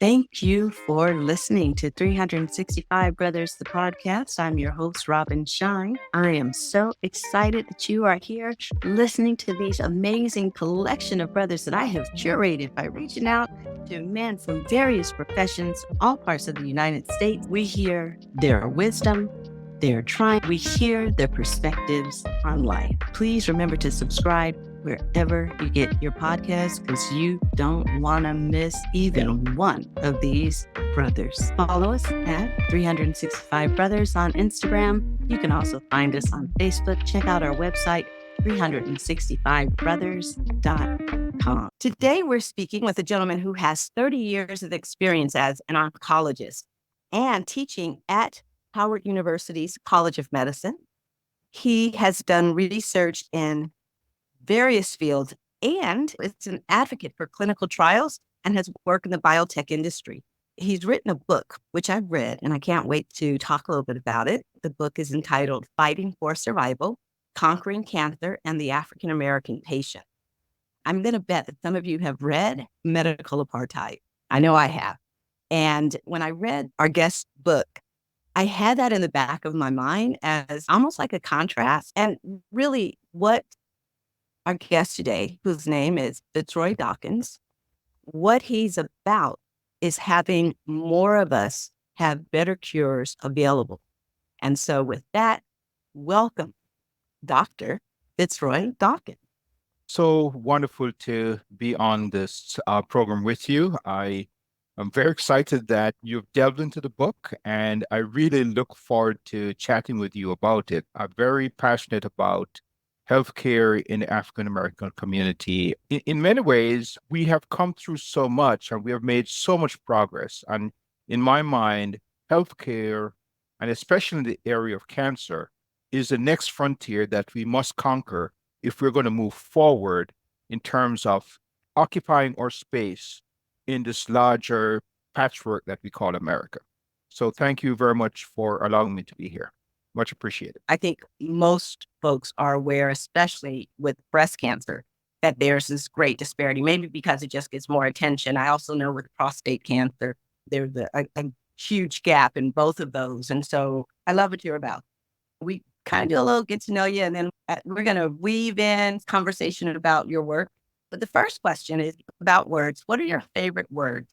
Thank you for listening to 365 Brothers, the podcast. I'm your host, Robin Shine. I am so excited that you are here listening to these amazing collection of brothers that I have curated by reaching out to men from various professions, all parts of the United States. We hear their wisdom, their triumph. We hear their perspectives on life. Please remember to subscribe wherever you get your podcast, because you don't want to miss even one of these brothers. Follow us at 365 Brothers on Instagram. You can also find us on Facebook. Check out our website, 365brothers.com. Today, we're speaking with a gentleman who has 30 years of experience as an oncologist and teaching at Howard University's College of Medicine. He has done research in various fields and is an advocate for clinical trials and has worked in the biotech industry. He's written a book, which I've read, and I can't wait to talk a little bit about it. The book is entitled Fighting for Survival, Conquering Cancer and the African American Patient. I'm going to bet that some of you have read Medical Apartheid. I know I have. And when I read our guest's book, I had that in the back of my mind as almost like a contrast. And really what our guest today, whose name is Fitzroy Dawkins, what he's about is having more of us have better cures available. And so with that, welcome, Dr. Fitzroy Dawkins. So wonderful to be on this program with you. I am very excited that you've delved into the book, and I really look forward to chatting with you about it. I'm very passionate about healthcare in the African American community. In many ways, we have come through so much and we have made so much progress. And in my mind, healthcare, and especially in the area of cancer, is the next frontier that we must conquer if we're going to move forward in terms of occupying our space in this larger patchwork that we call America. So thank you very much for allowing me to be here. Much appreciated. I think most folks are aware, especially with breast cancer, that there's this great disparity, maybe because it just gets more attention. I also know with prostate cancer, there's a huge gap in both of those. And so I love what you're about. We kind of do a little get to know you, and then we're going to weave in conversation about your work. But the first question is about words. What are your favorite words?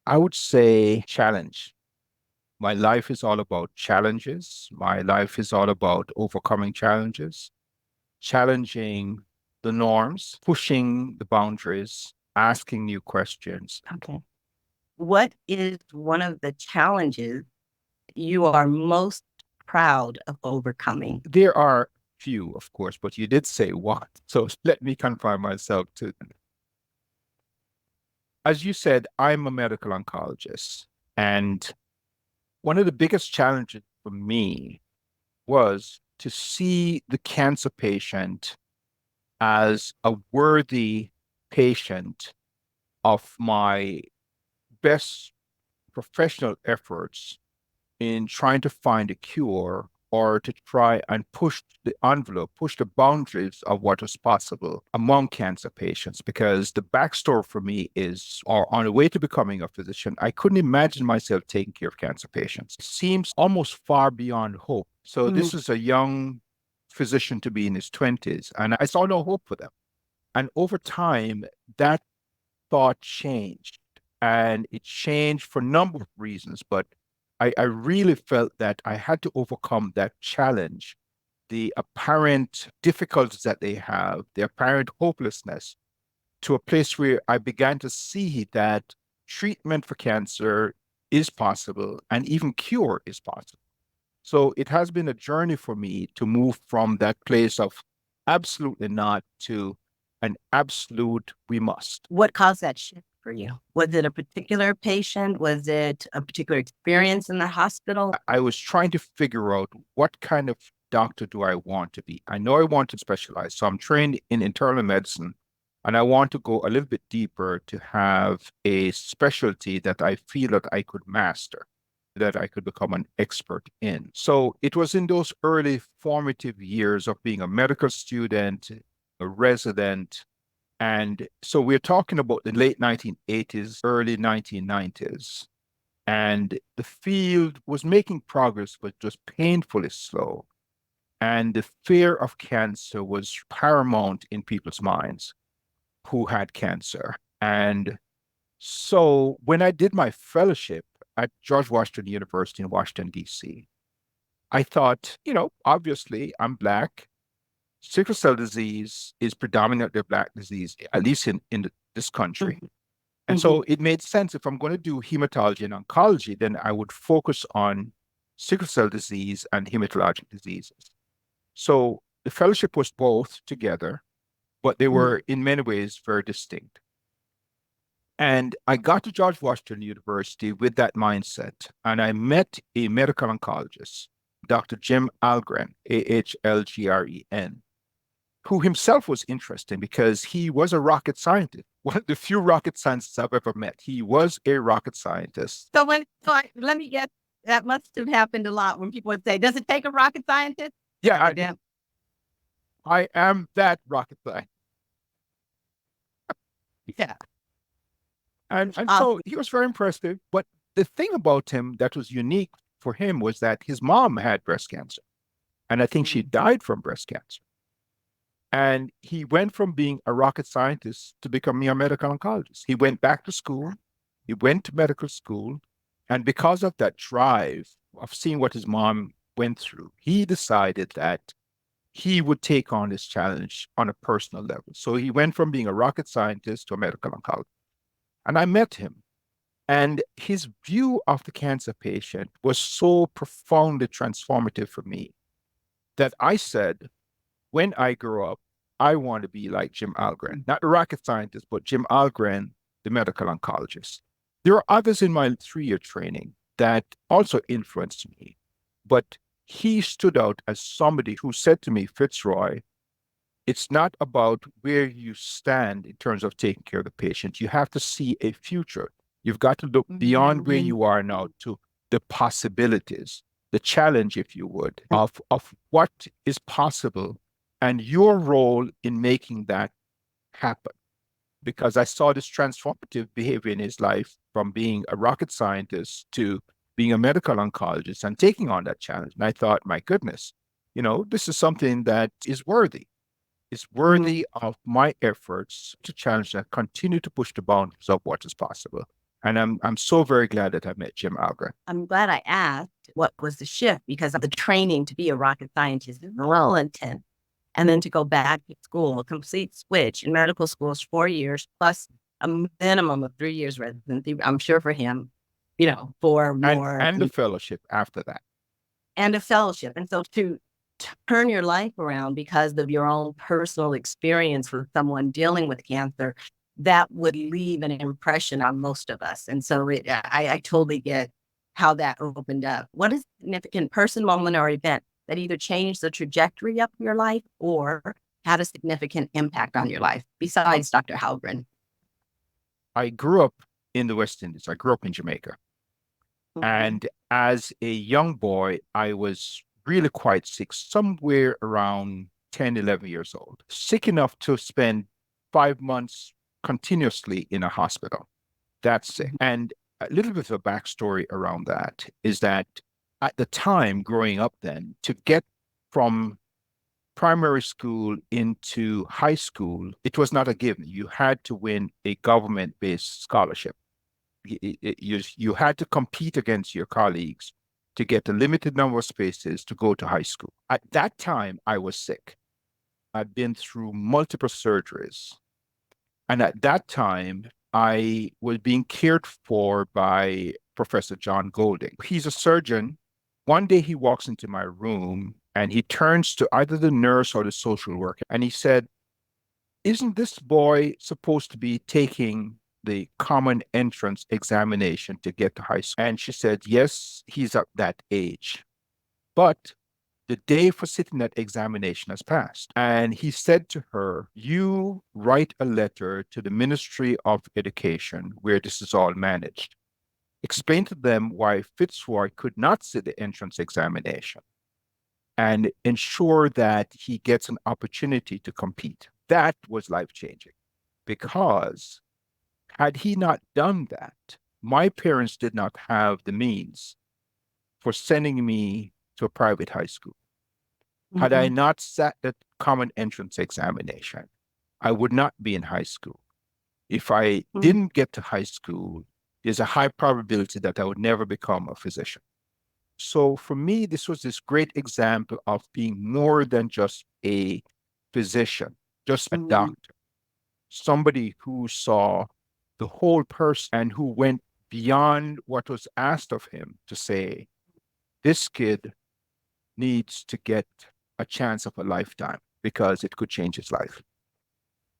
I would say challenge. My life is all about challenges. My life is all about overcoming challenges, challenging the norms, pushing the boundaries, asking new questions. Okay. What is one of the challenges you are most proud of overcoming? There are few, of course, but you did say one. So let me confine myself to them. As you said, I'm a medical oncologist, and one of the biggest challenges for me was to see the cancer patient as a worthy patient of my best professional efforts in trying to find a cure or to try and push the envelope, push the boundaries of what is possible among cancer patients. Because the backstory for me is, or on the way to becoming a physician, I couldn't imagine myself taking care of cancer patients. It seems almost far beyond hope. So this is a young physician to be in his 20s, and I saw no hope for them. And over time, that thought changed, and it changed for a number of reasons, but I really felt that I had to overcome that challenge, the apparent difficulties that they have, the apparent hopelessness, to a place where I began to see that treatment for cancer is possible and even cure is possible. So it has been a journey for me to move from that place of absolutely not to an absolute we must. What caused that shift for you? Was it a particular patient? Was it a particular experience in the hospital? I was trying to figure out what kind of doctor do I want to be. I know I want to specialize. So I'm trained in internal medicine, and I want to go a little bit deeper to have a specialty that I feel that I could master, that I could become an expert in. So it was in those early formative years of being a medical student, a resident, And so we're talking about the late 1980s, early 1990s. And the field was making progress, but just painfully slow. And the fear of cancer was paramount in people's minds who had cancer. And so when I did my fellowship at George Washington University in Washington, D.C., I thought, obviously I'm Black. Sickle cell disease is predominantly a Black disease, at least in this country. Mhm. And so it made sense if I'm going to do hematology and oncology, then I would focus on sickle cell disease and hematologic diseases. So the fellowship was both together, but they were in many ways very distinct. And I got to George Washington University with that mindset, and I met a medical oncologist, Dr. Jim Algren, Ahlgren, who himself was interesting because he was a rocket scientist, one of the few rocket scientists I've ever met. He was a rocket scientist. So let me guess, that must have happened a lot when people would say, "Does it take a rocket scientist?" Yeah, I am that rocket scientist. Yeah. And so he was very impressive. But the thing about him that was unique for him was that his mom had breast cancer. And I think she died from breast cancer. And he went from being a rocket scientist to becoming a medical oncologist. He went back to school, he went to medical school. And because of that drive of seeing what his mom went through, he decided that he would take on this challenge on a personal level. So he went from being a rocket scientist to a medical oncologist. And I met him. And his view of the cancer patient was so profoundly transformative for me that I said, when I grow up, I want to be like Jim Algren, not the rocket scientist, but Jim Algren, the medical oncologist. There are others in my 3-year training that also influenced me, but he stood out as somebody who said to me, Fitzroy, it's not about where you stand in terms of taking care of the patient. You have to see a future. You've got to look beyond where you are now to the possibilities, the challenge, if you would, of what is possible and your role in making that happen. Because I saw this transformative behavior in his life from being a rocket scientist to being a medical oncologist and taking on that challenge. And I thought, my goodness, this is something that is worthy. It's worthy of my efforts to challenge and continue to push the boundaries of what is possible. And I'm so very glad that I met Jim Algren. I'm glad I asked what was the shift, because of the training to be a rocket scientist is well intense. And then to go back to school, a complete switch in medical school is 4 years plus a minimum of 3 years residency, I'm sure for him, for more. And the fellowship after that. And a fellowship. And so to turn your life around because of your own personal experience with someone dealing with cancer, that would leave an impression on most of us. And so I totally get how that opened up. What is a significant person, moment, or event that either changed the trajectory of your life or had a significant impact on your life besides Dr. Halgren? I grew up in the West Indies. I grew up in Jamaica. And as a young boy, I was really quite sick, somewhere around 10, 11 years old, sick enough to spend 5 months continuously in a hospital. That's sick. And a little bit of a backstory around that is that at the time growing up then, to get from primary school into high school, it was not a given. You had to win a government-based scholarship. You had to compete against your colleagues to get a limited number of spaces to go to high school. At that time, I was sick. I'd been through multiple surgeries. And at that time, I was being cared for by Professor John Golding. He's a surgeon. One day he walks into my room and he turns to either the nurse or the social worker and he said, "Isn't this boy supposed to be taking the common entrance examination to get to high school?" And she said, "Yes, he's at that age. But the day for sitting that examination has passed." And he said to her, "You write a letter to the Ministry of Education where this is all managed. Explain to them why Fitzroy could not sit the entrance examination and ensure that he gets an opportunity to compete." That was life-changing. because had he not done that, my parents did not have the means for sending me to a private high school. Had I not sat the common entrance examination, I would not be in high school. If I didn't get to high school, there's a high probability that I would never become a physician. So for me, this was this great example of being more than just a physician, just a doctor, somebody who saw the whole person and who went beyond what was asked of him to say, this kid needs to get a chance of a lifetime because it could change his life.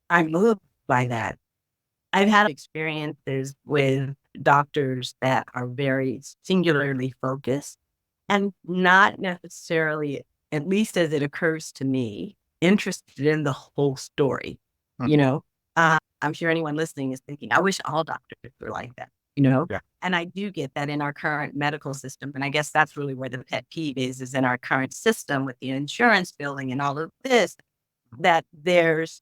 I'm moved by that. I've had experiences with doctors that are very singularly focused and not necessarily, at least as it occurs to me, interested in the whole story. You know, I'm sure anyone listening is thinking, I wish all doctors were like that, Yeah. And I do get that in our current medical system. And I guess that's really where the pet peeve is in our current system with the insurance billing and all of this, that there's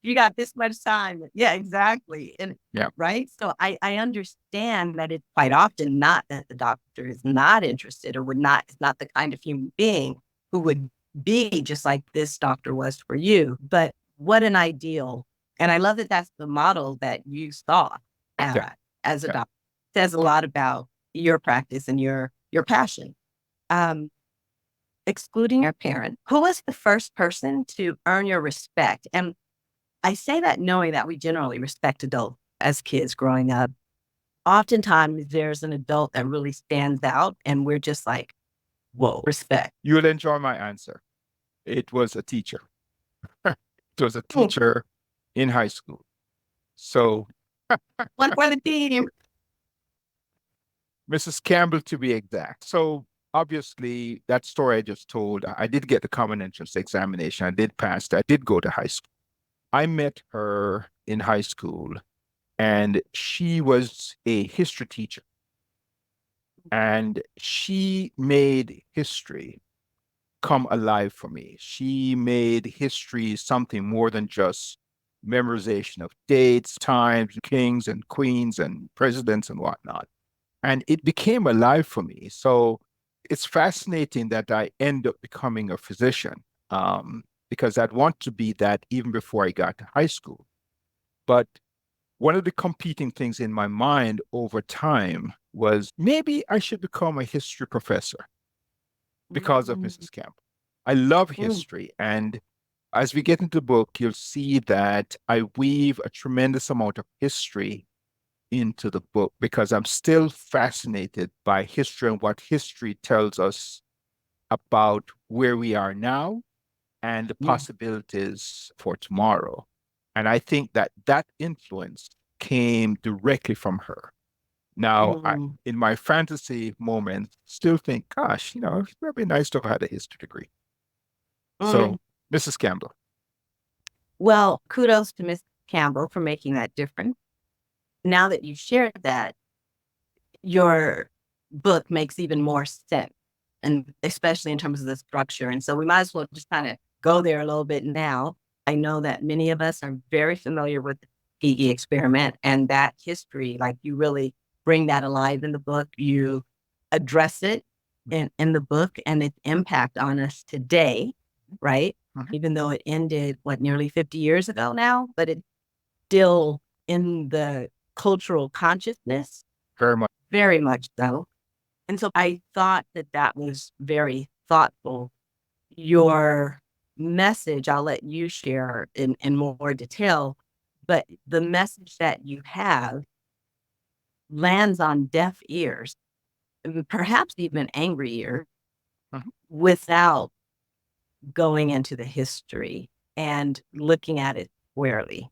you got this much time. Yeah, exactly. And Yeah. right. So I understand that it's quite often not that the doctor is not interested or is not the kind of human being who would be just like this doctor was for you. But what an ideal. And I love that that's the model that you saw as a doctor. It says a lot about your practice and your passion. Excluding your parent, who was the first person to earn your respect? And I say that knowing that we generally respect adults as kids growing up. Oftentimes there's an adult that really stands out and we're just like, whoa, respect. You'll enjoy my answer. It was a teacher. It was a teacher in high school. So one for the team. Mrs. Campbell, to be exact. So obviously, that story I just told, I did get the common entrance examination. I did pass. I did go to high school. I met her in high school, and she was a history teacher. And she made history come alive for me. She made history something more than just memorization of dates, times, kings and queens and presidents and whatnot. And it became alive for me. So it's fascinating that I end up becoming a physician because I'd want to be that even before I got to high school. But one of the competing things in my mind over time was maybe I should become a history professor because of Mrs. Campbell. I love history. And as we get into the book, you'll see that I weave a tremendous amount of history into the book because I'm still fascinated by history and what history tells us about where we are now and the possibilities for tomorrow. And I think that that influence came directly from her. Now, in my fantasy moment, still think, gosh, it would be nice to have had a history degree. So, Mrs. Campbell. Well, kudos to Miss Campbell for making that difference. Now that you shared that, your book makes even more sense, and especially in terms of the structure. And so we might as well just kind of go there a little bit now. I know that many of us are very familiar with the Tuskegee experiment and that history. Like you really bring that alive in the book. You address it in the book and its impact on us today, right? Even though it ended, nearly 50 years ago now, but it's still in the cultural consciousness. Very much. Very much so. And so I thought that that was very thoughtful. Your message, I'll let you share in more detail, but the message that you have lands on deaf ears, and perhaps even angry ears, without going into the history and looking at it squarely.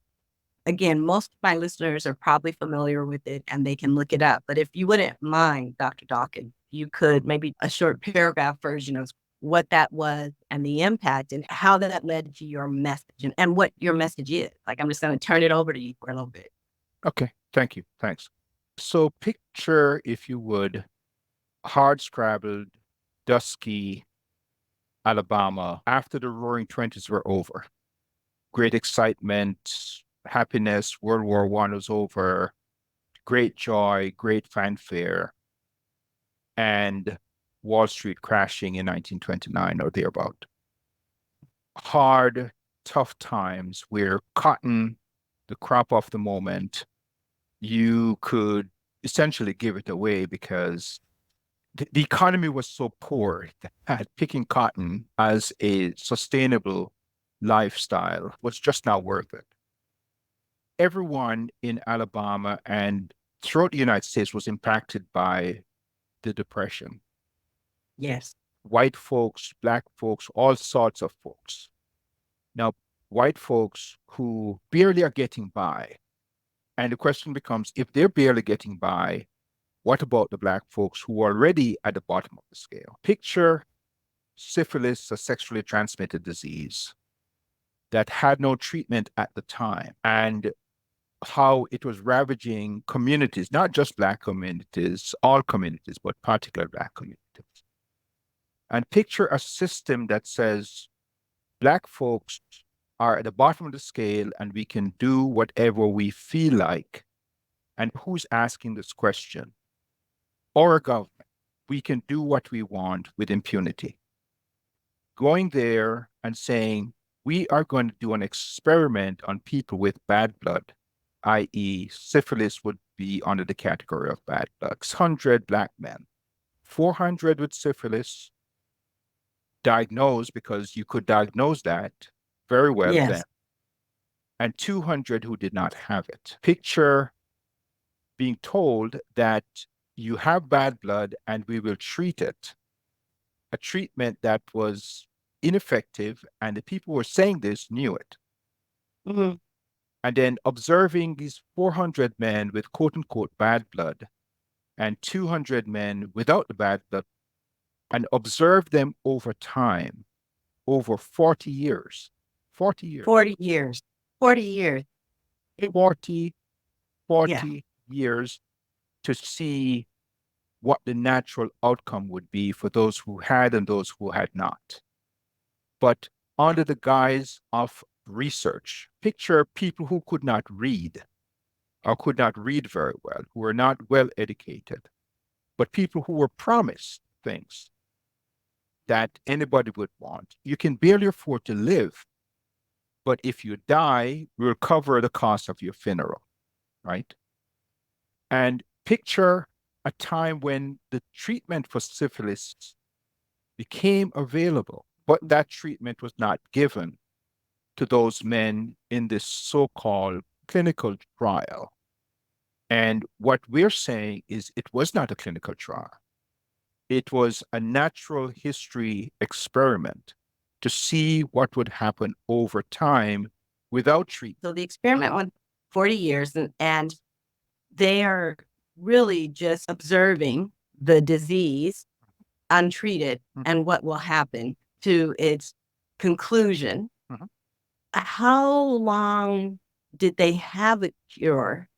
Again, most of my listeners are probably familiar with it and they can look it up. But if you wouldn't mind, Dr. Dawkins, you could maybe a short paragraph version of what that was and the impact and how that led to your message and what your message is. Like, I'm just going to turn it over to you for a little bit. Okay. Thank you. Thanks. So picture, if you would, hard-scrabbled, dusky Alabama after the Roaring Twenties were over. great excitement, happiness, World War I was over, great joy, great fanfare, and Wall Street crashing in 1929 or thereabout. Hard, tough times where cotton, the crop of the moment, you could essentially give it away because the economy was so poor that picking cotton as a sustainable lifestyle was just not worth it. Everyone in Alabama and throughout the United States was impacted by the Depression. Yes. White folks, black folks, all sorts of folks. Now, white folks who barely are getting by. And the question becomes, if they're barely getting by, what about the black folks who are already at the bottom of the scale? Picture syphilis, a sexually transmitted disease that had no treatment at the time, and how it was ravaging communities, not just black communities, all communities, but particular black communities. And picture a system that says black folks are at the bottom of the scale and we can do whatever we feel like. And who's asking this question? Our government. We can do what we want with impunity. Going there and saying, we are going to do an experiment on people with bad blood, i.e., syphilis would be under the category of bad blood. 600 black men, 400 with syphilis, diagnosed because you could diagnose that very well Yes. then, and 200 who did not have it. Picture being told that you have bad blood and we will treat it, a treatment that was ineffective, and the people who were saying this knew it. Mhm. And then observing these 400 men with quote unquote bad blood and 200 men without the bad blood, and observe them over time, over 40 years. 40 years. 40 years. 40 years. 40 Yeah. years to see what the natural outcome would be for those who had and those who had not. But under the guise of research, picture people who could not read or could not read very well, who were not well educated, but people who were promised things that anybody would want. You can barely afford to live, but if you die, we'll cover the cost of your funeral, right? And picture a time when the treatment for syphilis became available, but that treatment was not given to those men in this so-called clinical trial. And what we're saying is it was not a clinical trial. It was a natural history experiment to see what would happen over time without treatment. So the experiment went 40 years, and they are really just observing the disease untreated and what will happen to its conclusion. Mhm. How long did they have a cure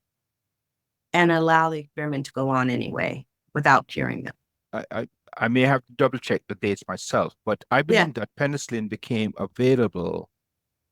and allow the experiment to go on anyway without curing them? I may have to double check the dates myself, but I believe that penicillin became available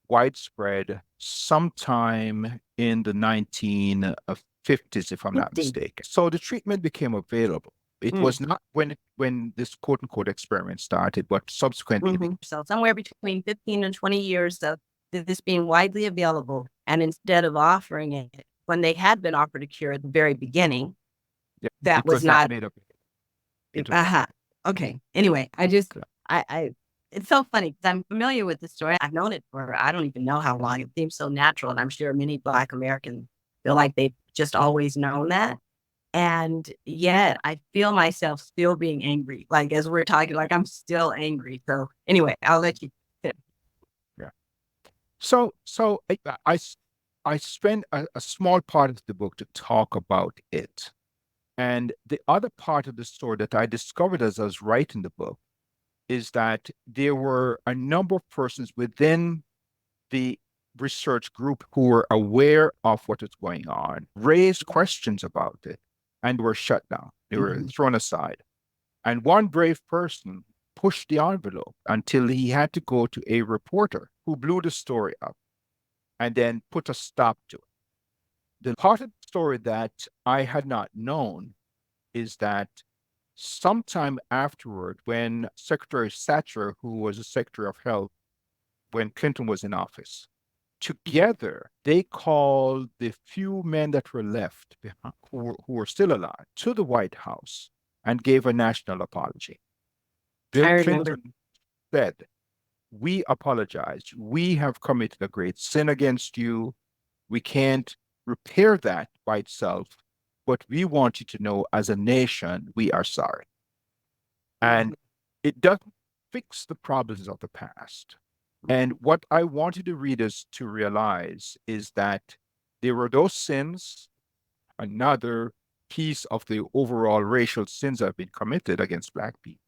widespread sometime in the 1950s, if I'm not 50. mistaken. So the treatment became available. It was not when this quote unquote experiment started, but subsequently. So somewhere between 15 and 20 years of this being widely available. And instead of offering it, when they had been offered a cure at the very beginning, Yeah, that it was not made up. Okay. Anyway, it's so funny because I'm familiar with the story. I've known it for, I don't even know how long. It seems so natural. And I'm sure many Black Americans feel like they've just always known that. And yet I feel myself still being angry. Like as we're talking, like I'm still angry. So anyway, I'll let you. Yeah. So I spend a small part of the book to talk about it. And the other part of the story that I discovered as I was writing the book is that there were a number of persons within the research group who were aware of what was going on, raised questions about it, and were shut down. They were thrown aside. And one brave person pushed the envelope until he had to go to a reporter who blew the story up. and then put a stop to it. The part of the story that I had not known is that sometime afterward, when Secretary Thatcher, who was the Secretary of Health when Clinton was in office, together they called the few men that were left behind, who were still alive, to the White House and gave a national apology. I Bill remember. Clinton said, "We apologize. We have committed a great sin against you. We can't repair that by itself, but we want you to know as a nation, we are sorry." And it doesn't fix the problems of the past. And what I wanted the readers to realize is that there were those sins, another piece of the overall racial sins that have been committed against Black people,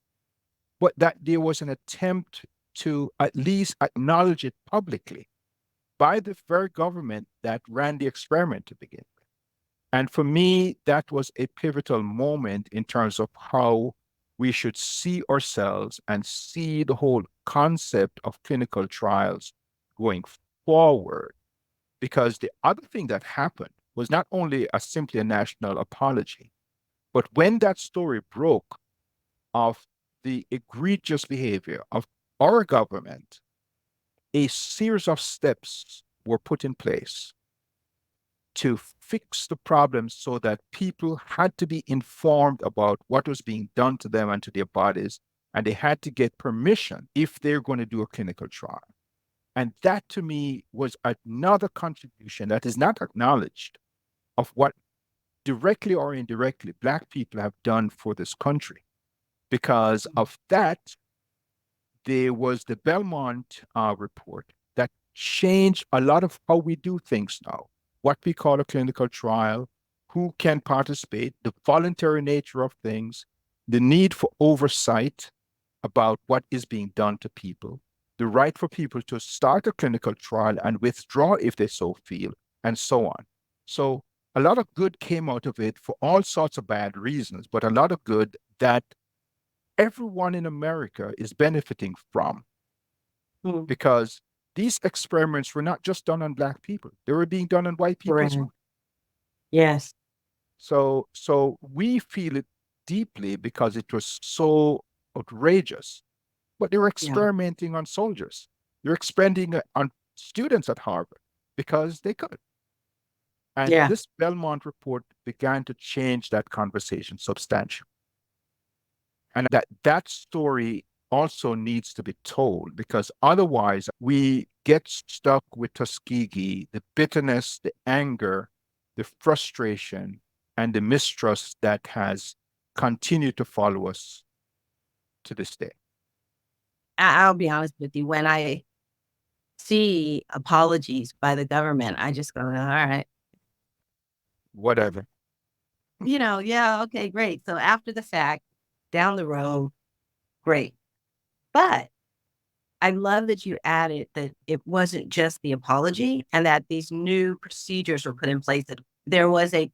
but that there was an attempt to at least acknowledge it publicly by the very government that ran the experiment to begin with. And for me, that was a pivotal moment in terms of how we should see ourselves and see the whole concept of clinical trials going forward. Because the other thing that happened was not only simply a national apology, but when that story broke of the egregious behavior of our government, a series of steps were put in place to fix the problems so that people had to be informed about what was being done to them and to their bodies, and they had to get permission if they're going to do a clinical trial. And that to me was another contribution that is not acknowledged of what directly or indirectly Black people have done for this country. Because of that, there was the Belmont report that changed a lot of how we do things now, what we call a clinical trial, who can participate, the voluntary nature of things, the need for oversight about what is being done to people, the right for people to start a clinical trial and withdraw if they so feel, and so on. So a lot of good came out of it for all sorts of bad reasons, but a lot of good that everyone in America is benefiting from, because these experiments were not just done on Black people, they were being done on white people as well. Yes. So we feel it deeply because it was so outrageous. But they were experimenting on soldiers. They're experimenting on students at Harvard because they could. And this Belmont report began to change that conversation substantially. And that story also needs to be told, because otherwise we get stuck with Tuskegee, the bitterness, the anger, the frustration, and the mistrust that has continued to follow us to this day. I'll be honest with you. When I see apologies by the government, I just go, all right. Whatever. Okay, great. So after the fact, down the road, great. But I love that you added that it wasn't just the apology and that these new procedures were put in place, that there was a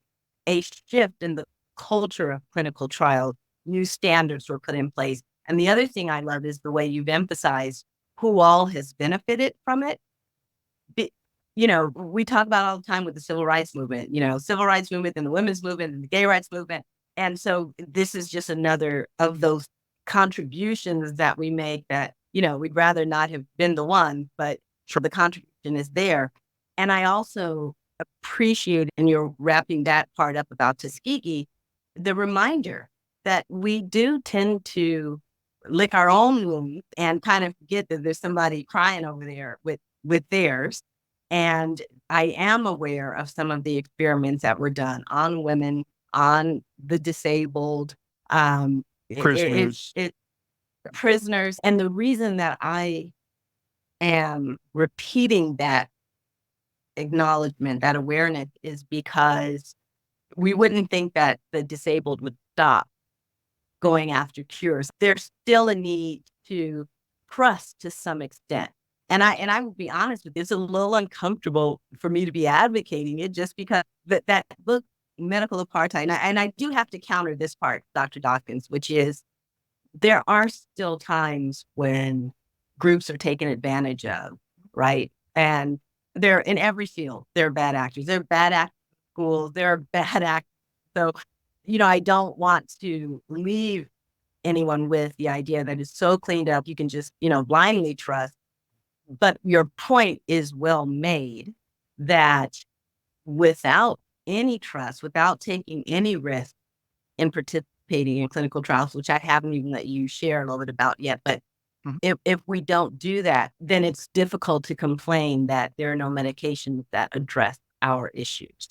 shift in the culture of clinical trials, new standards were put in place. And the other thing I love is the way you've emphasized who all has benefited from it. We talk about all the time with the civil rights movement, civil rights movement and the women's movement and the gay rights movement. And so this is just another of those contributions that we make that, we'd rather not have been the one, but the contribution is there. And I also appreciate, and you're wrapping that part up about Tuskegee, the reminder that we do tend to lick our own wounds and kind of forget that there's somebody crying over there with theirs. And I am aware of some of the experiments that were done on women, on the disabled, Prisoners. Prisoners. And the reason that I am repeating that acknowledgement, that awareness, is because we wouldn't think that the disabled would stop going after cures. There's still a need to trust to some extent. And I will be honest with you, it's a little uncomfortable for me to be advocating it, just because that book, Medical Apartheid, and I do have to counter this part, Dr. Dawkins, which is there are still times when groups are taken advantage of, right? And They're in every field. They're bad actors. They're bad at schools. They're bad actors. So, I don't want to leave anyone with the idea that it's so cleaned up you can just, blindly trust. But your point is well made that without any trust, without taking any risk in participating in clinical trials, which I haven't even let you share a little bit about yet, but if we don't do that, then it's difficult to complain that there are no medications that address our issues.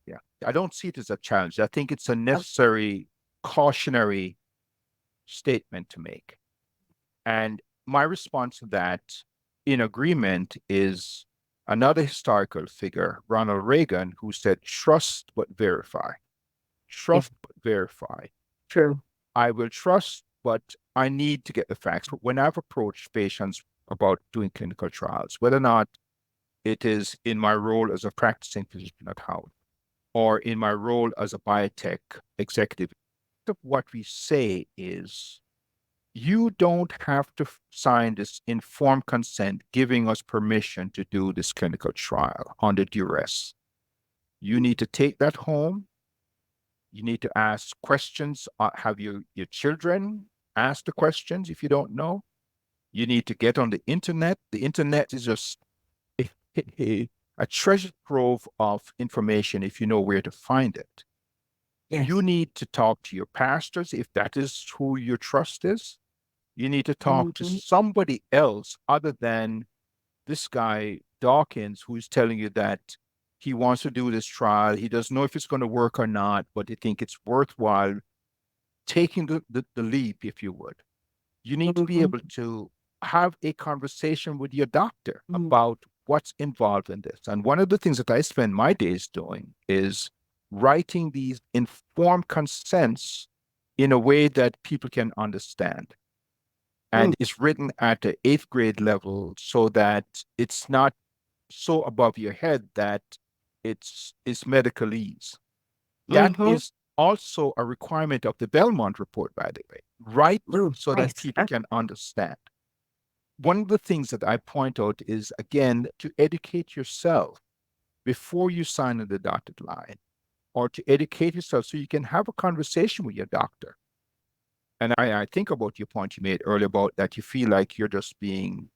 Yeah, I don't see it as a challenge. I think it's a necessary cautionary statement to make. And my response to that, in agreement, is another historical figure, Ronald Reagan, who said, trust but verify. Trust but verify. True. I will trust, but I need to get the facts. When I've approached patients about doing clinical trials, whether or not it is in my role as a practicing physician at Howard or in my role as a biotech executive, what we say is, you don't have to sign this informed consent giving us permission to do this clinical trial under duress. You need to take that home. You need to ask questions. Have your children ask the questions if you don't know? You need to get on the internet. The internet is just a treasure trove of information if you know where to find it. Yes. You need to talk to your pastors if that is who your trust is. You need to talk to somebody else other than this guy, Dawkins, who's telling you that he wants to do this trial. He doesn't know if it's going to work or not, but he thinks it's worthwhile taking the leap, if you would. You need to be able to have a conversation with your doctor about what's involved in this. And one of the things that I spend my days doing is writing these informed consents in a way that people can understand. And it's written at the 8th grade level so that it's not so above your head that it's medicalese. That is also a requirement of the Belmont report, by the way, right? So that people can understand. One of the things that I point out is, again, to educate yourself before you sign on the dotted line, or to educate yourself so you can have a conversation with your doctor. And I think about your point you made earlier about that you feel like you're just being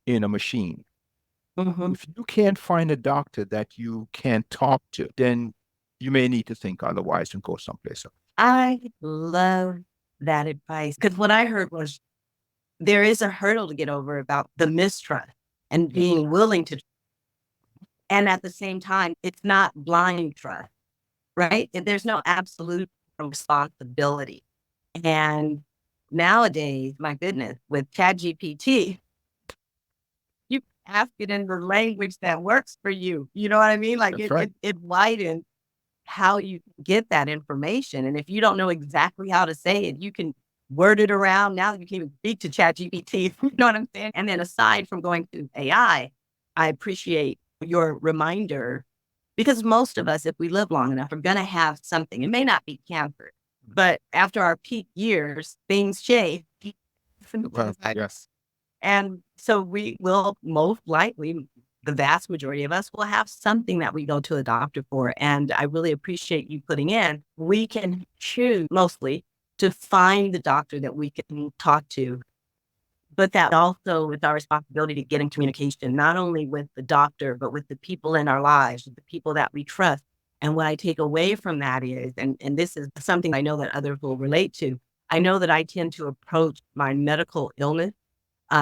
in a machine. If you can't find a doctor that you can talk to, then you may need to think otherwise and go someplace else. I love that advice because what I heard was there is a hurdle to get over about the mistrust and being willing to. And at the same time, it's not blind trust, right? There's no absolute responsibility. And nowadays, my goodness, with ChatGPT, you ask it in the language that works for you. You know what I mean? Like it widens how you get that information. And if you don't know exactly how to say it, you can word it around. Now you can even speak to ChatGPT. You know what I'm saying? And then aside from going to AI, I appreciate your reminder because most of us, if we live long enough, are going to have something. It may not be cancer, but after our peak years, things change. Yes. And so we will most likely, the vast majority of us will have something that we go to a doctor for. And I really appreciate you putting in, we can choose mostly to find the doctor that we can talk to. But that also is our responsibility to get in communication, not only with the doctor, but with the people in our lives, the people that we trust. And what I take away from that is, and this is something I know that others will relate to, I know that I tend to approach my medical illness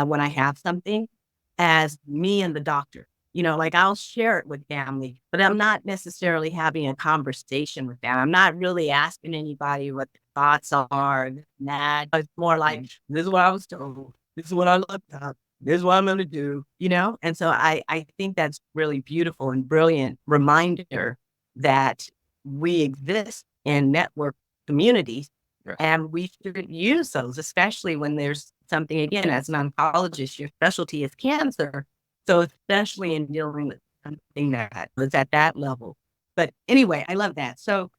when I have something as me and the doctor. Like I'll share it with family, but I'm not necessarily having a conversation with them. I'm not really asking anybody what their thoughts are. Nah, it's more like, this is what I was told. This is what I looked up. This is what I'm going to do, And so I think that's really beautiful and brilliant reminder that we exist in network communities. Yes. And we should use those, especially when there's something, again, as an oncologist, your specialty is cancer. So especially in dealing with something that is at that level. But anyway, I love that. So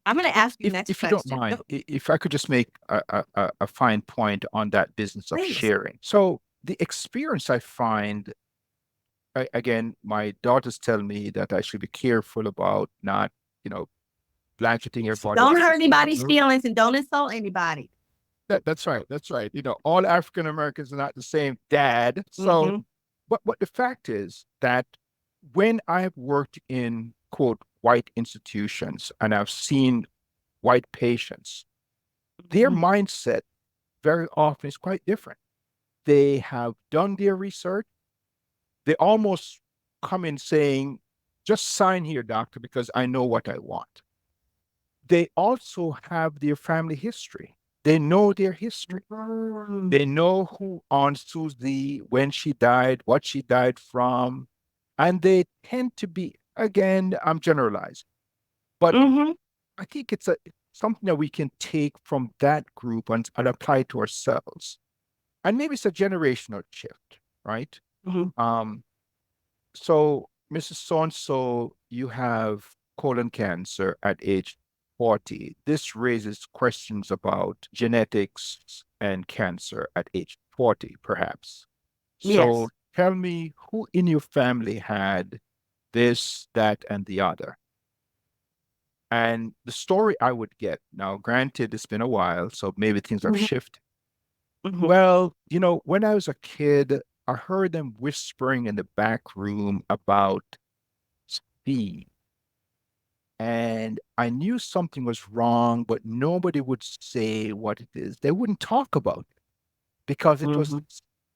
I'm going to ask you next if you question. don't mind, if I could just make a fine point on that business of Please. sharing. So the experience I find again, my daughters tell me that I should be careful about not, blanketing everybody. Don't hurt anybody's feelings and don't insult anybody. That's right. That's right. All African Americans are not the same dad. So, Mm-hmm. but the fact is that when I've worked in, quote, white institutions and I've seen white patients, their Mm-hmm. mindset very often is quite different. They have done their research. They almost come in saying, just sign here, doctor, because I know what I want. They also have their family history. They know their history. Mm-hmm. They know who Aunt Susie, when she died, what she died from. And they tend to be, again, I'm generalizing, but Mm-hmm. I think it's something that we can take from that group and apply to ourselves. And maybe it's a generational shift, right? Mm-hmm. Um, so, Mrs. So-and-so, you have colon cancer at age 40. This raises questions about genetics and cancer at age 40, perhaps. So Yes. tell me who in your family had this, that, and the other. And the story I would get, now granted, it's been a while, so maybe things have Mm-hmm. shifted. Mm-hmm. Well, when I was a kid, I heard them whispering in the back room about speed. And I knew something was wrong, but nobody would say what it is. They wouldn't talk about it because Mm-hmm.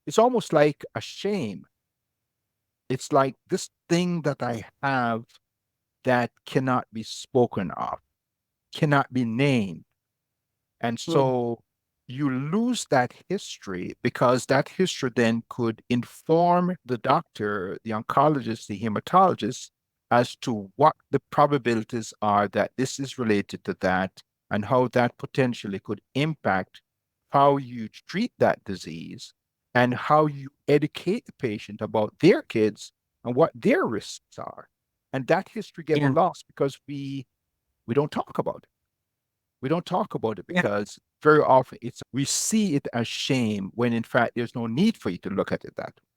it's almost like a shame. It's like this thing that I have that cannot be spoken of, cannot be named. And so you lose that history because that history then could inform the doctor, the oncologist, the hematologist as to what the probabilities are that this is related to that and how that potentially could impact how you treat that disease and how you educate the patient about their kids and what their risks are. And that history gets Yeah. lost because we don't talk about it. We don't talk about it Yeah. because very often we see it as shame when in fact there's no need for you to look at it that way.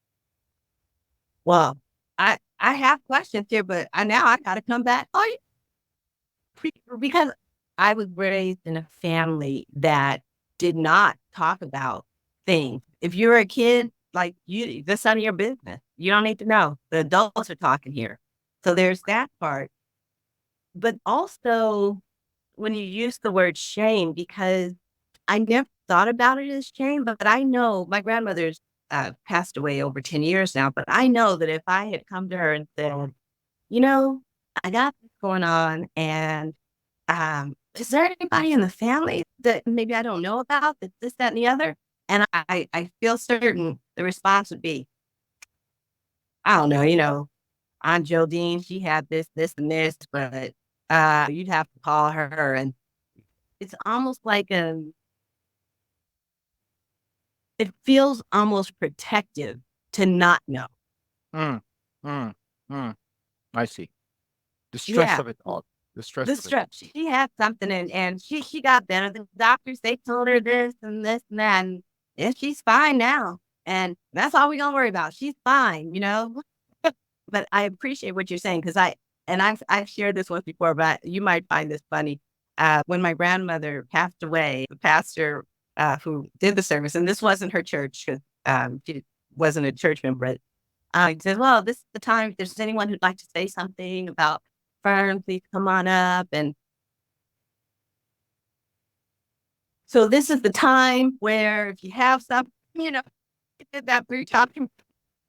Well, I have questions here, but now I got to come back. Oh, because I was raised in a family that did not talk about things. If you're a kid, like that's none of your business. You don't need to know. The adults are talking here. So there's that part. But also when you use the word shame, because I never thought about it as shame, but I know my grandmother's passed away over 10 years now, but I know that if I had come to her and said, you know, I got this going on and is there anybody in the family that maybe I don't know about that this, that, and the other? And I feel certain the response would be, I don't know, Aunt Jodine, she had this, and this, but you'd have to call her. And it's almost like it feels almost protective to not know. Mm, mm, mm. I see. The stress Yeah. of it all. The stress The of it stress. all. She had something and she got better. The doctors, they told her this and that. And she's fine now. And that's all we're gonna worry about. She's fine. But I appreciate what you're saying because I've shared this once before, but you might find this funny. When my grandmother passed away, the pastor who did the service, and this wasn't her church because she wasn't a church member, but he said, well, this is the time. If there's anyone who'd like to say something about Fern, please come on up. And so this is the time where if you have something, he did that very time.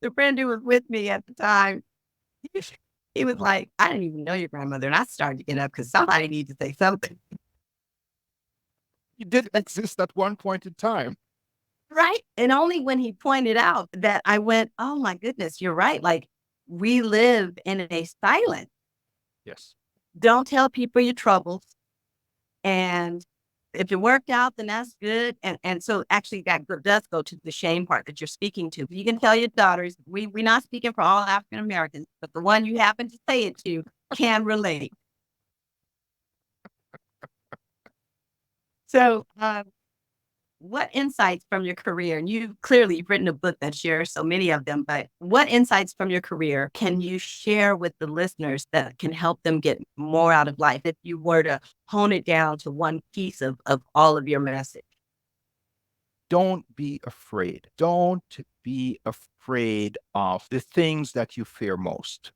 The friend who was with me at the time, he was like, I didn't even know your grandmother. And I started to get up because somebody needed to say something. You did exist at one point in time. Right. And only when he pointed out that I went, oh my goodness, you're right. Like we live in a silence. Yes. Don't tell people your troubles. And if it worked out, then that's good. And so actually does go to the shame part that you're speaking to. You can tell your daughters, we're not speaking for all African Americans, but the one you happen to say it to can relate. So what insights from your career, and you've written a book that shares so many of them, but what insights from your career can you share with the listeners that can help them get more out of life if you were to hone it down to one piece of all of your message? Don't be afraid. Don't be afraid of the things that you fear most.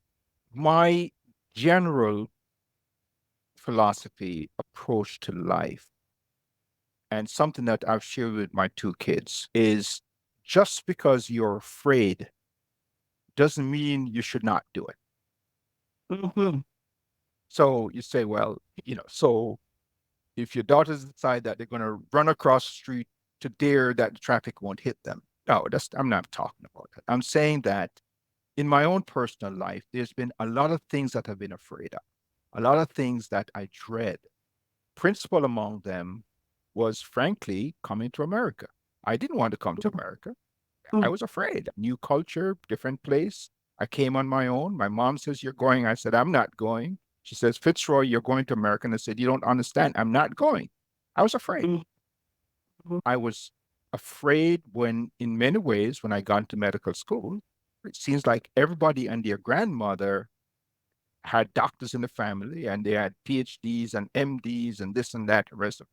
My general philosophy, approach to life, and something that I've shared with my two kids is just because you're afraid doesn't mean you should not do it. Mm-hmm. So you say, well, so if your daughters decide that they're going to run across the street to dare that the traffic won't hit them. No, I'm not talking about that. I'm saying that in my own personal life, there's been a lot of things that I've been afraid of, a lot of things that I dread. Principal among them was, frankly, coming to America. I didn't want to come to America. I was afraid. New culture, different place. I came on my own. My mom says, "You're going." I said, "I'm not going." She says, "Fitzroy, you're going to America." And I said, "You don't understand. I'm not going." I was afraid. Mm-hmm. I was afraid when, in many ways, when I got into medical school, it seems like everybody and their grandmother had doctors in the family and they had PhDs and MDs and this and that, the rest of it.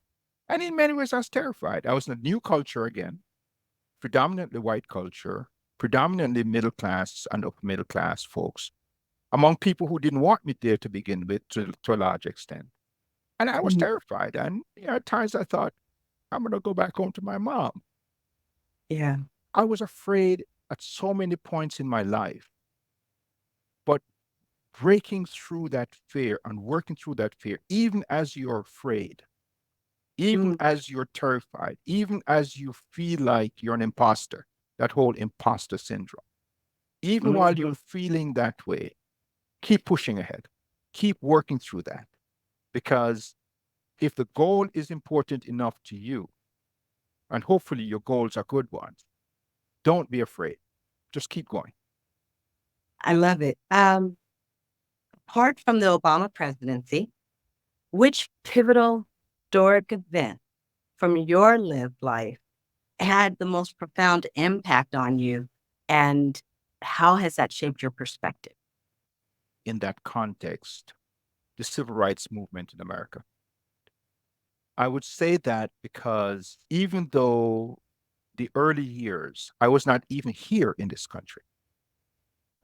And in many ways, I was terrified. I was in a new culture again, predominantly white culture, predominantly middle class and upper middle class folks, among people who didn't want me there to begin with, to a large extent. And I was terrified. And at times I thought, I'm going to go back home to my mom. Yeah. I was afraid at so many points in my life, but breaking through that fear and working through that fear, even as you're afraid, even Mm-hmm. as you're terrified, even as you feel like you're an imposter, that whole imposter syndrome, even while you're feeling that way, keep pushing ahead, keep working through that. Because if the goal is important enough to you, and hopefully your goals are good ones, don't be afraid. Just keep going. I love it. Apart from the Obama presidency, which pivotal historic event from your lived life had the most profound impact on you, and how has that shaped your perspective? In that context, the civil rights movement in America. I would say that because even though the early years, I was not even here in this country.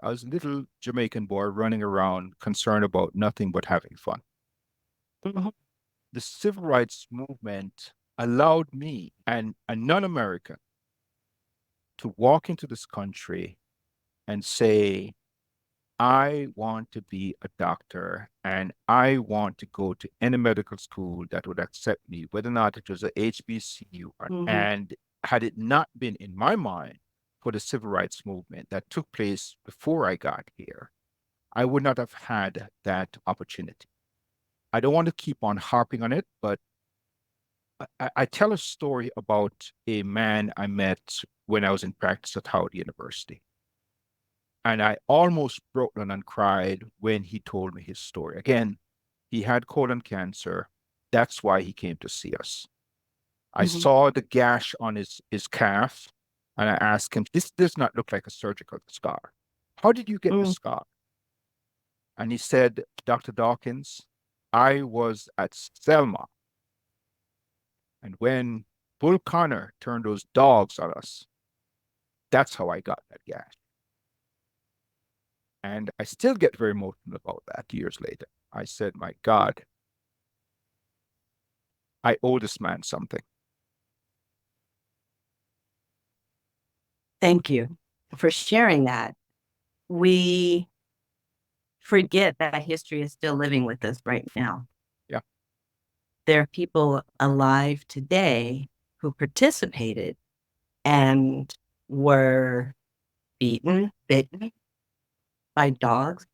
I was a little Jamaican boy running around concerned about nothing but having fun. Mhm. The civil rights movement allowed me and a non-American to walk into this country and say, I want to be a doctor and I want to go to any medical school that would accept me, whether or not it was a HBCU. Mhm. And had it not been in my mind for the civil rights movement that took place before I got here, I would not have had that opportunity. I don't want to keep on harping on it, but I tell a story about a man I met when I was in practice at Howard University. And I almost broke down and cried when he told me his story. Again, he had colon cancer. That's why he came to see us. I Mhm. saw the gash on his calf, and I asked him, this does not look like a surgical scar. How did you get the Mm. scar? And he said, Dr. Dawkins, I was at Selma. And when Bull Connor turned those dogs on us, that's how I got that gash. And I still get very emotional about that years later. I said, my God, I owe this man something. Thank you for sharing that. We forget that history is still living with us right now. Yeah. There are people alive today who participated and were beaten, bitten by dogs.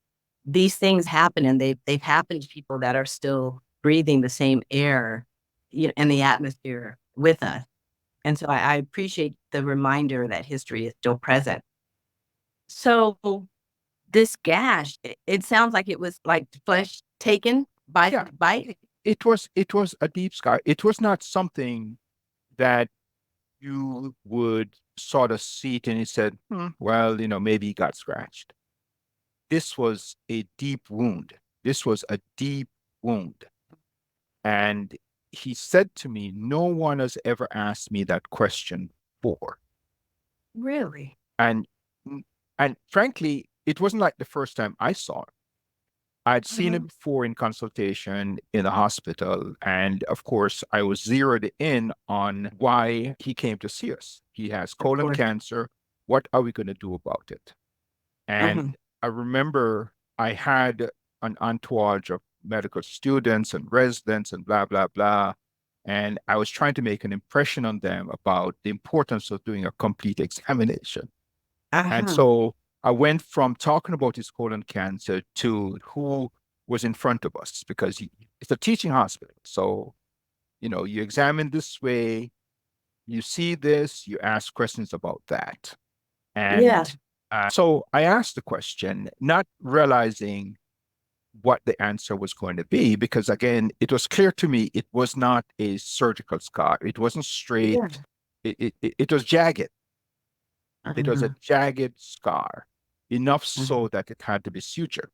These things happen, and they've happened to people that are still breathing the same air, in the atmosphere with us. And so I appreciate the reminder that history is still present. So this gash, it sounds like it was like flesh taken by Yeah. bite. It was a deep scar. It was not something that you would sort of see it and he said, well, maybe he got scratched. This was a deep wound. This was a deep wound. And he said to me, no one has ever asked me that question before. Really? And and frankly, it wasn't like the first time I saw it. I'd seen it before in consultation in the hospital. And of course, I was zeroed in on why he came to see us. He has Of colon course. cancer. What are we going to do about it? And I remember I had an entourage of medical students and residents and blah, blah, blah. And I was trying to make an impression on them about the importance of doing a complete examination. And so I went from talking about his colon cancer to who was in front of us because it's a teaching hospital. So, you examine this way, you see this, you ask questions about that. Yeah. And so I asked the question, not realizing what the answer was going to be, because again, it was clear to me it was not a surgical scar. It wasn't straight. Yeah. It was jagged. It was a Uh-huh. jagged scar, enough so Mhm. that it had to be sutured.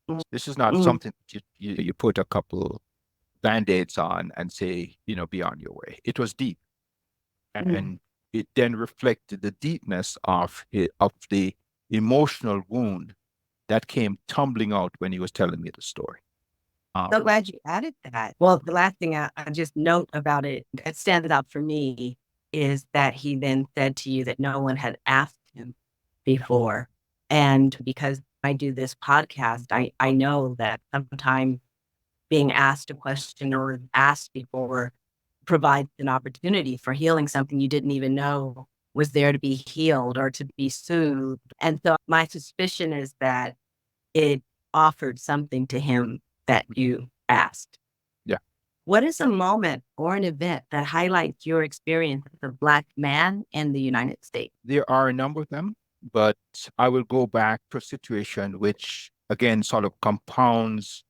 Mhm. This is not Mhm. something you put a couple band-aids on and say, be on your way. It was deep. Mhm. And it then reflected the deepness of the emotional wound that came tumbling out when he was telling me the story. So glad you added that. Well, the last thing I just note about it that stands out for me is that he then said to you that no one had asked him before. And because I do this podcast, I know that sometimes being asked a question or asked before provides an opportunity for healing something you didn't even know was there to be healed or to be soothed. And so my suspicion is that it offered something to him that you asked. Yeah, What is a moment or an event that highlights your experience as a Black man in the United States? there are a number of them, but I will go back to a situation which, again, sort of compounds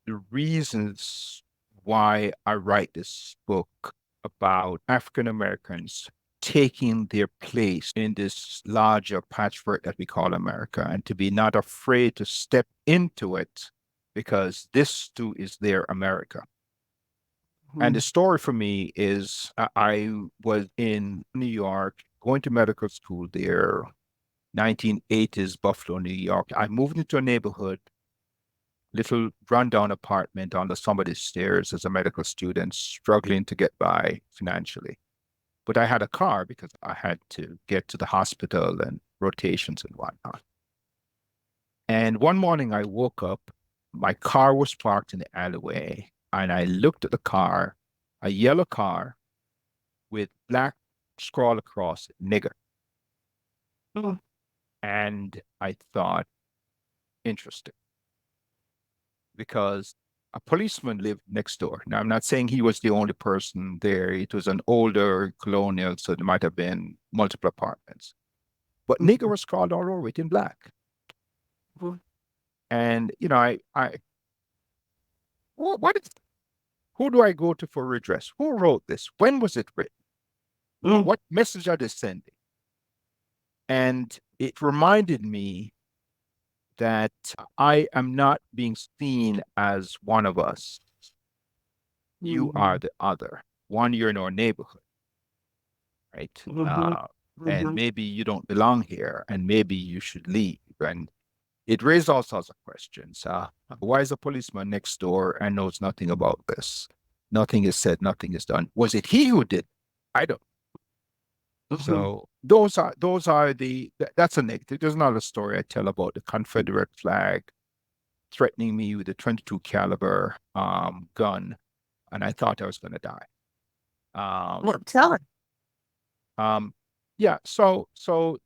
the reasons why I write this book about African Americans taking their place in this larger patchwork that we call America and to be not afraid to step into it because this too is their America. And the story for me is I was in New York going to medical school there, 1980s Buffalo, New York. I moved into a neighborhood, little rundown apartment on the somebody's stairs as a medical student, struggling to get by financially. But I had a car because I had to get to the hospital and rotations and whatnot. And one morning I woke up, my car was parked in the alleyway, and I looked at the car, a yellow car with black scroll across it, nigger. Mm. And I thought, interesting, because a policeman lived next door. Now, I'm not saying he was the only person there. It was an older colonial, so there might have been multiple apartments. But nigger was scrawled all over it in black. And, what is, who do I go to for redress? Who wrote this? When was it written? Mm. What message are they sending? And it reminded me that I am not being seen as one of us. You are Mhm. the other. One, you're in our neighborhood, right? Mhm. And Mhm. maybe you don't belong here, and maybe you should leave. And it raised all sorts of questions. Why is a policeman next door and knows nothing about this? Nothing is said, nothing is done. Was it he who did? I don't. Mhm. So that's a negative. There's another story I tell about the Confederate flag threatening me with a 22 caliber gun, and I thought I was going to die. Well, tell it. Um, yeah, so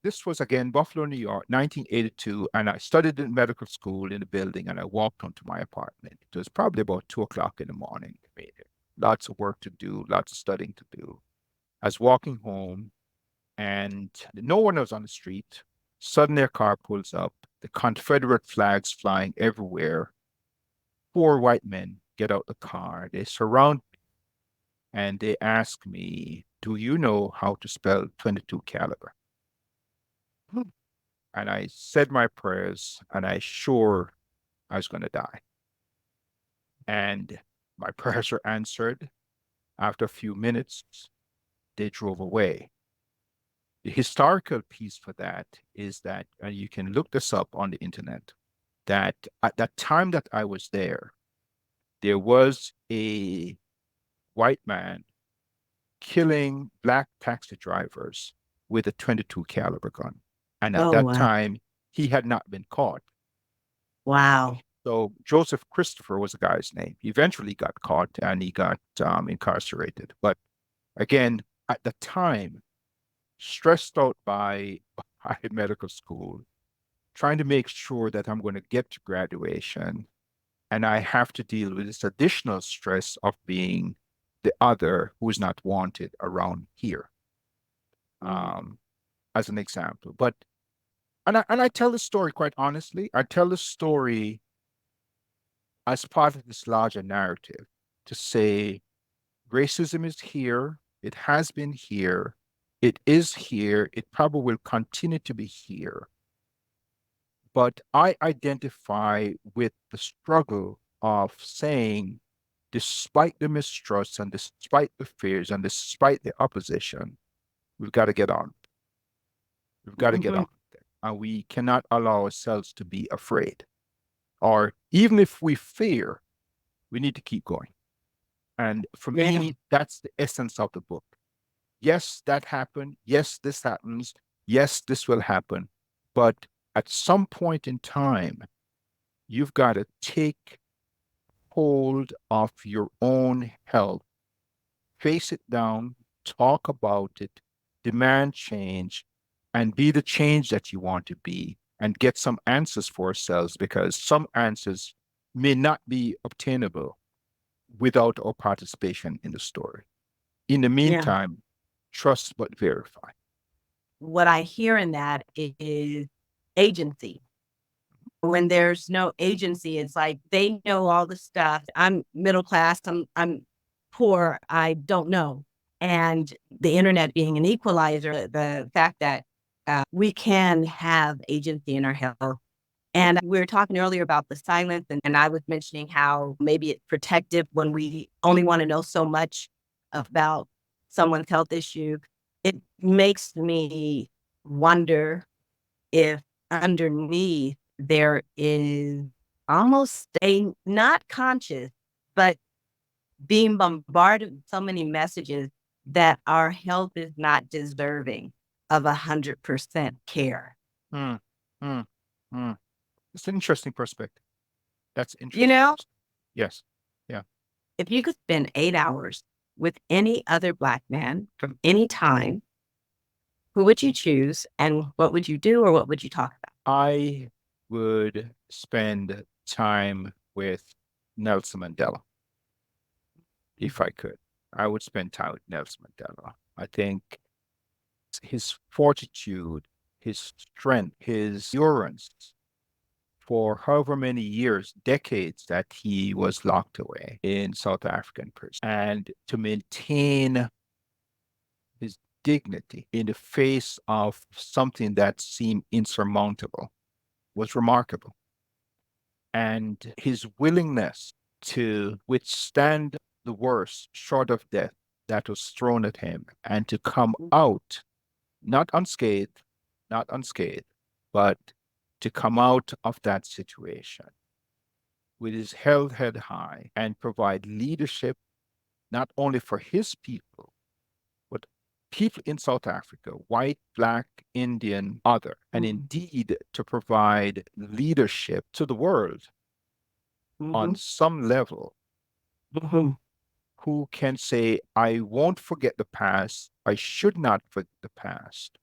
this was again Buffalo, New York, 1982, and I studied in medical school in the building, and I walked onto my apartment. It was probably about 2 o'clock in the morning. I mean, lots of work to do, lots of studying to do. I was walking home, and no one was on the street. Suddenly, a car pulls up. The Confederate flags flying everywhere. Four white men get out the car. They surround me, and they asked me, do you know how to spell 22 caliber? And I said my prayers, and I sure I was going to die. And my prayers were answered. After a few minutes, they drove away. The historical piece for that is that, and you can look this up on the internet, that at that time that I was there was a white man killing black taxi drivers with a 22 caliber gun. And at Oh, that wow. time, he had not been caught. Wow. So Joseph Christopher was the guy's name. He eventually got caught and he got incarcerated. But again, at the time, stressed out by medical school, trying to make sure that I'm going to get to graduation, and I have to deal with this additional stress of being the other who is not wanted around here, um, as an example. But and I tell the story quite honestly. I tell the story as part of this larger narrative to say racism is here, it has been here, it is here, it probably will continue to be here. But I identify with the struggle of saying, despite the mistrust and despite the fears and despite the opposition, we've got to get on. We've got to get Mm-hmm. on. And we cannot allow ourselves to be afraid. Or even if we fear, we need to keep going. And for Yeah. me, that's the essence of the book. Yes, that happened. Yes, this happens. Yes, this will happen. But at some point in time, you've got to take hold of your own health, face it down, talk about it, demand change, and be the change that you want to be, and get some answers for ourselves, because some answers may not be obtainable without our participation in the story. In the Yeah. meantime, trust but verify. What I hear in that is agency. When there's no agency, it's like they know all the stuff. I'm middle class, I'm poor, I don't know. And the internet being an equalizer, the fact that we can have agency in our health. And we were talking earlier about the silence, and I was mentioning how maybe it's protective when we only want to know so much about someone's health issue. It makes me wonder if underneath there is almost a not conscious, but being bombarded with so many messages that our health is not deserving of 100% care. Hmm, hmm, hmm. It's an interesting perspective. That's You interesting. know, Yes. Yeah. if you could spend 8 hours with any other Black man from any time, who would you choose and what would you do or what would you talk about? I would spend time with Nelson Mandela if I could. I would spend time with Nelson Mandela. I think his fortitude, his strength, his endurance for however many years, decades that he was locked away in South African prison, and to maintain his dignity in the face of something that seemed insurmountable was remarkable. And his willingness to withstand the worst short of death that was thrown at him and to come out not unscathed, not unscathed, but to come out of that situation with his head high and provide leadership not only for his people, but people in South Africa, white, black, Indian, other, and indeed to provide leadership to the world on Mm-hmm. some level, Mm-hmm. who can say, I won't forget the past, I should not forget the past,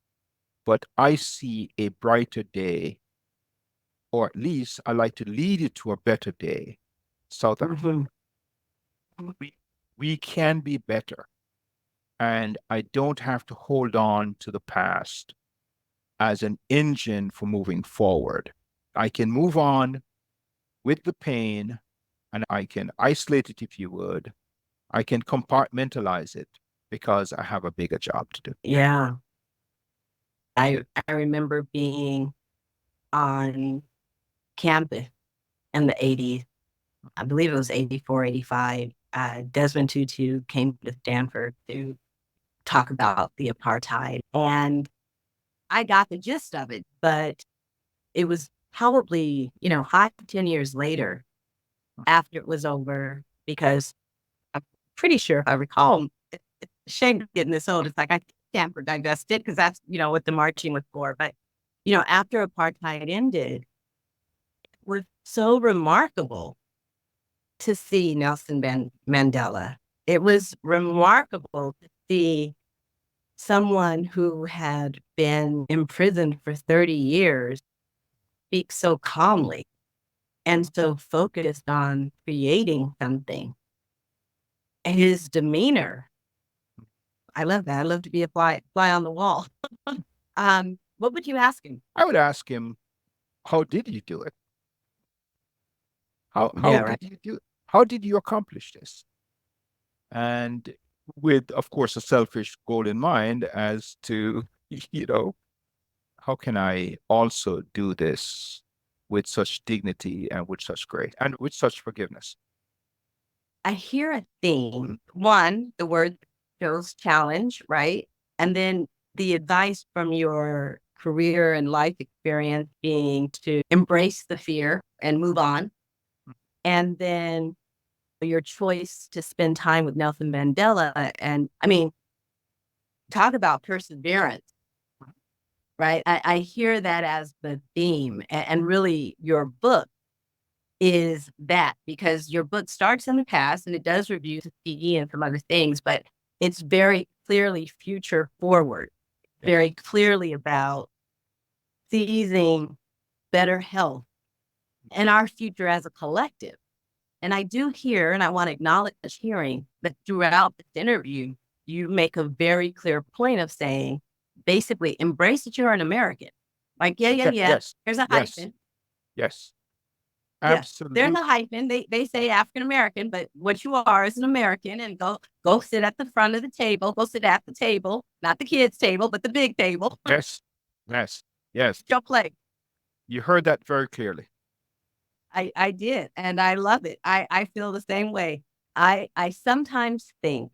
but I see a brighter day, or at least I like to lead you to a better day. South Africa, Mm-hmm. we can be better. And I don't have to hold on to the past as an engine for moving forward. I can move on with the pain and I can isolate it if you would. I can compartmentalize it because I have a bigger job to do. Yeah. I remember being on campus in the 80s. I believe it was 84, 85. Desmond Tutu came to Stanford to talk about the apartheid. And I got the gist of it, but it was probably, 5 to 10 years later after it was over, because I'm pretty sure if I recall, it's a shame getting this old. It's like I can't digest it because that's, what the marching was for. But, after apartheid ended, it was so remarkable to see Nelson Mandela. It was remarkable to see someone who had been imprisoned for 30 years speak so calmly and so focused on creating something. And his demeanor, I love that. I love to be a fly on the wall. What would you ask him? I would ask him, how did you do it? How Yeah, right. did you do it? How did you accomplish this? And with, of course, a selfish goal in mind as to, how can I also do this with such dignity and with such grace and with such forgiveness? I hear a theme. One, the word shows challenge, right? And then the advice from your career and life experience being to embrace the fear and move on. And then your choice to spend time with Nelson Mandela. And I mean, talk about perseverance, right? I hear that as the theme. And really, your book is that, because your book starts in the past and it does review Tuskegee and some other things, but it's very clearly future forward, very clearly about seizing better health and our future as a collective. And I do hear, and I want to acknowledge hearing that throughout this interview, you make a very clear point of saying, basically, embrace that you're an American. Like, yeah. Yes, There's a yes, hyphen. yes, Yeah, there's absolutely. a hyphen. They say African American, but what you are is an American. And go sit at the front of the table. Go sit at the table, not the kids' table, but the big table. Yes, yes, yes. Your play. You heard that very clearly. I did, and I love it. I feel the same way. I sometimes think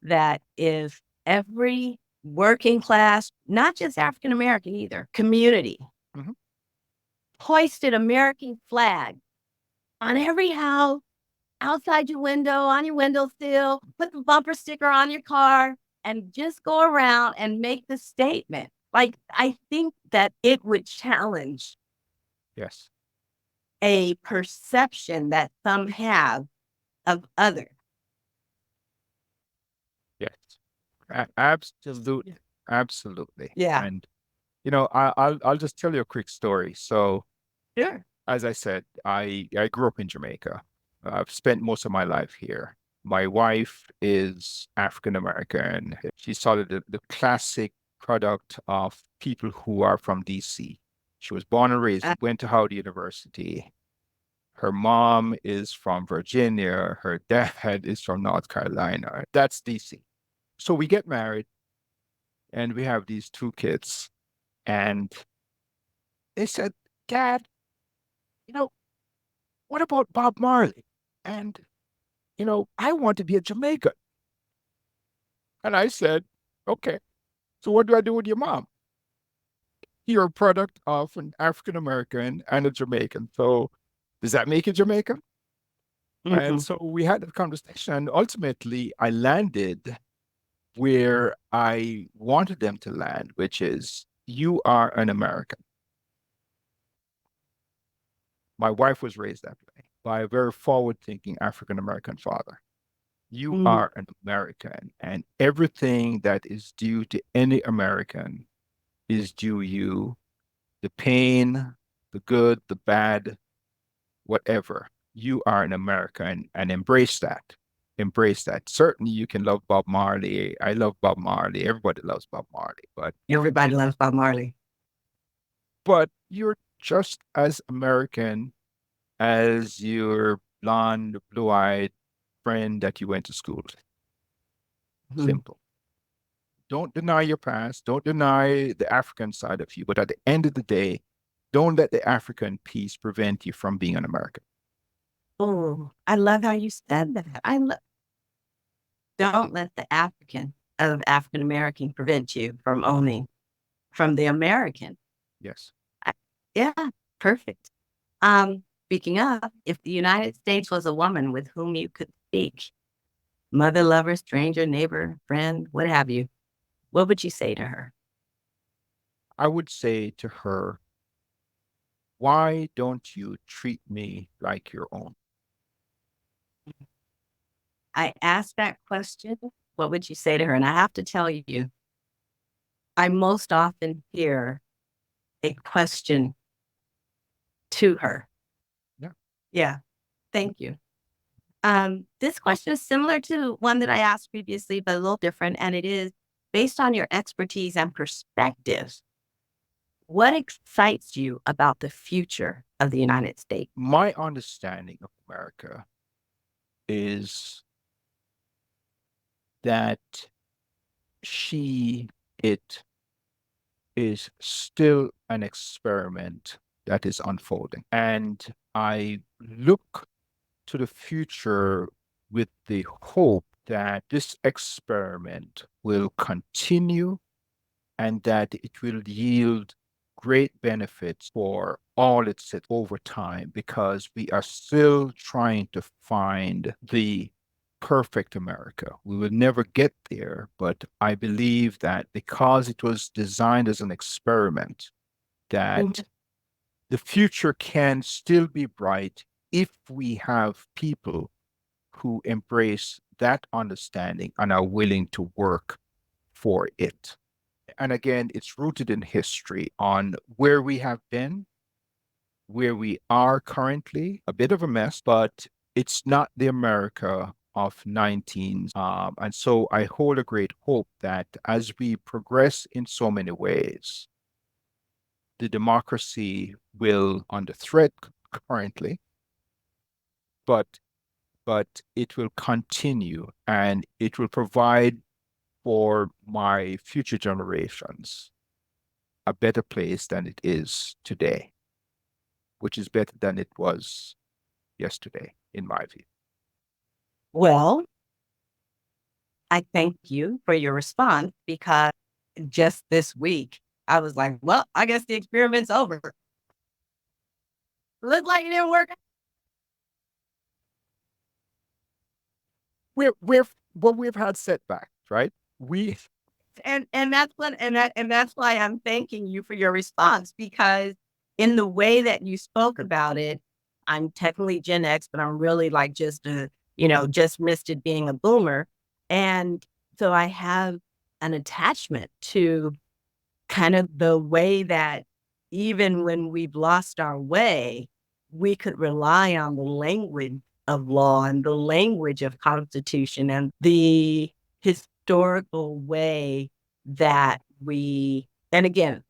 that if every working class, not just African American either, community Mhm. hoisted American flag on every house, outside your window, on your windowsill, put the bumper sticker on your car, and just go around and make the statement. Like, I think that it would challenge Yes, a perception that some have of others. yes. Absolutely, absolutely. Yeah. And I'll just tell you a quick story. So, Sure. as I said, I grew up in Jamaica. I've spent most of my life here. My wife is African American. She's sort of the classic product of people who are from DC. She was born and raised, Uh, went to Howard University. Her mom is from Virginia. Her dad is from North Carolina. That's DC. So we get married and we have these two kids. And they said, Dad, you know, what about Bob Marley? And, I want to be a Jamaican. And I said, okay, so what do I do with your mom? You're a product of an African American and a Jamaican. So does that make you Jamaican? And mhm. so we had a conversation. And ultimately, I landed where I wanted them to land, which is you are an American. My wife was raised that way by a very forward-thinking African American father. You Mhm. are an American, and everything that is due to any American is due you. The pain, the good, the bad, whatever. You are an American and embrace that. Embrace that. Certainly, you can love Bob Marley. I love Bob Marley. Everybody loves Bob Marley, Everybody loves Bob Marley. but you're just as American as your blonde, blue-eyed friend that you went to school with. Mhm. Simple. Don't deny your past. Don't deny the African side of you. But at the end of the day, don't let the African piece prevent you from being an American. Oh, I love how you said that. Don't let the African American prevent you from owning from the American. Yes. I- yeah, perfect. Speaking of, if the United States was a woman with whom you could speak, mother, lover, stranger, neighbor, friend, what have you, what would you say to her? I would say to her, why don't you treat me like your own? I asked that question, what would you say to her? And I have to tell you, I most often hear a question to her. Yeah. Yeah, thank you. This question is similar to one that I asked previously, but a little different. And it is based on your expertise and perspective. What excites you about the future of the United States? My understanding of America is that it is still an experiment that is unfolding. And I look to the future with the hope that this experiment will continue and that it will yield great benefits for all its over time, because we are still trying to find the perfect America. We will never get there, but I believe that because it was designed as an experiment, that the future can still be bright if we have people who embrace that understanding and are willing to work for it. And again, it's rooted in history on where we have been, where we are currently, a bit of a mess, but it's not the America of 19. And so I hold a great hope that as we progress in so many ways, the democracy will under threat currently, but it will continue and it will provide for my future generations a better place than it is today, which is better than it was yesterday, in my view. Well, I thank you for your response because just this week, I was like, well, I guess the experiment's over. Looked like it didn't work. We've had setbacks, right? We And that's what and that's why I'm thanking you for your response, because in the way that you spoke about it, I'm technically Gen X, but I'm really like just just missed it being a boomer. And so I have an attachment to kind of the way that even when we've lost our way, we could rely on the language of law and the language of constitution and the historical way that and again,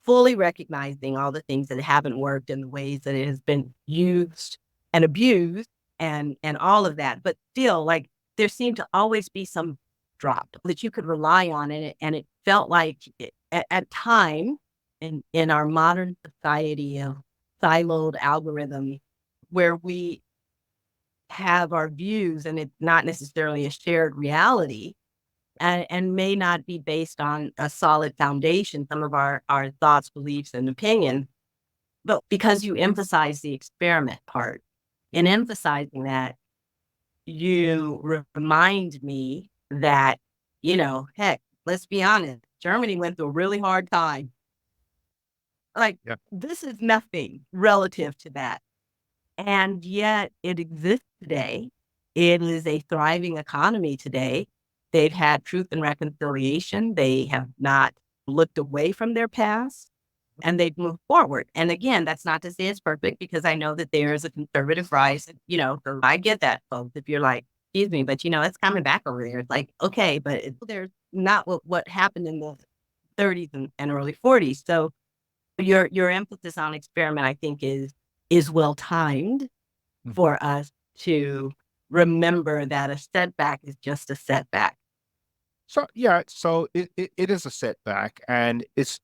fully recognizing all the things that haven't worked and the ways that it has been used and abused and all of that. But still, like there seemed to always be some drop that you could rely on in it. And it felt like at time in our modern society of siloed algorithm where we have our views and it's not necessarily a shared reality and may not be based on a solid foundation, some of our thoughts, beliefs, and opinions. But because you emphasize the experiment part, in emphasizing that, you remind me that, heck, let's be honest, Germany went through a really hard time. Like, Yeah. this is nothing relative to that. And yet it exists today. It is a thriving economy today. They've had truth and reconciliation. They have not looked away from their past and they've moved forward. And again, that's not to say it's perfect because I know that there is a conservative rise. So I get that, folks. If you're like, excuse me, but it's coming back over here. It's like, okay, but there's not what happened in the 30s and early 40s. So your emphasis on experiment, I think, is well timed for us to remember that a setback is just a setback. So yeah, so it is a setback, and it's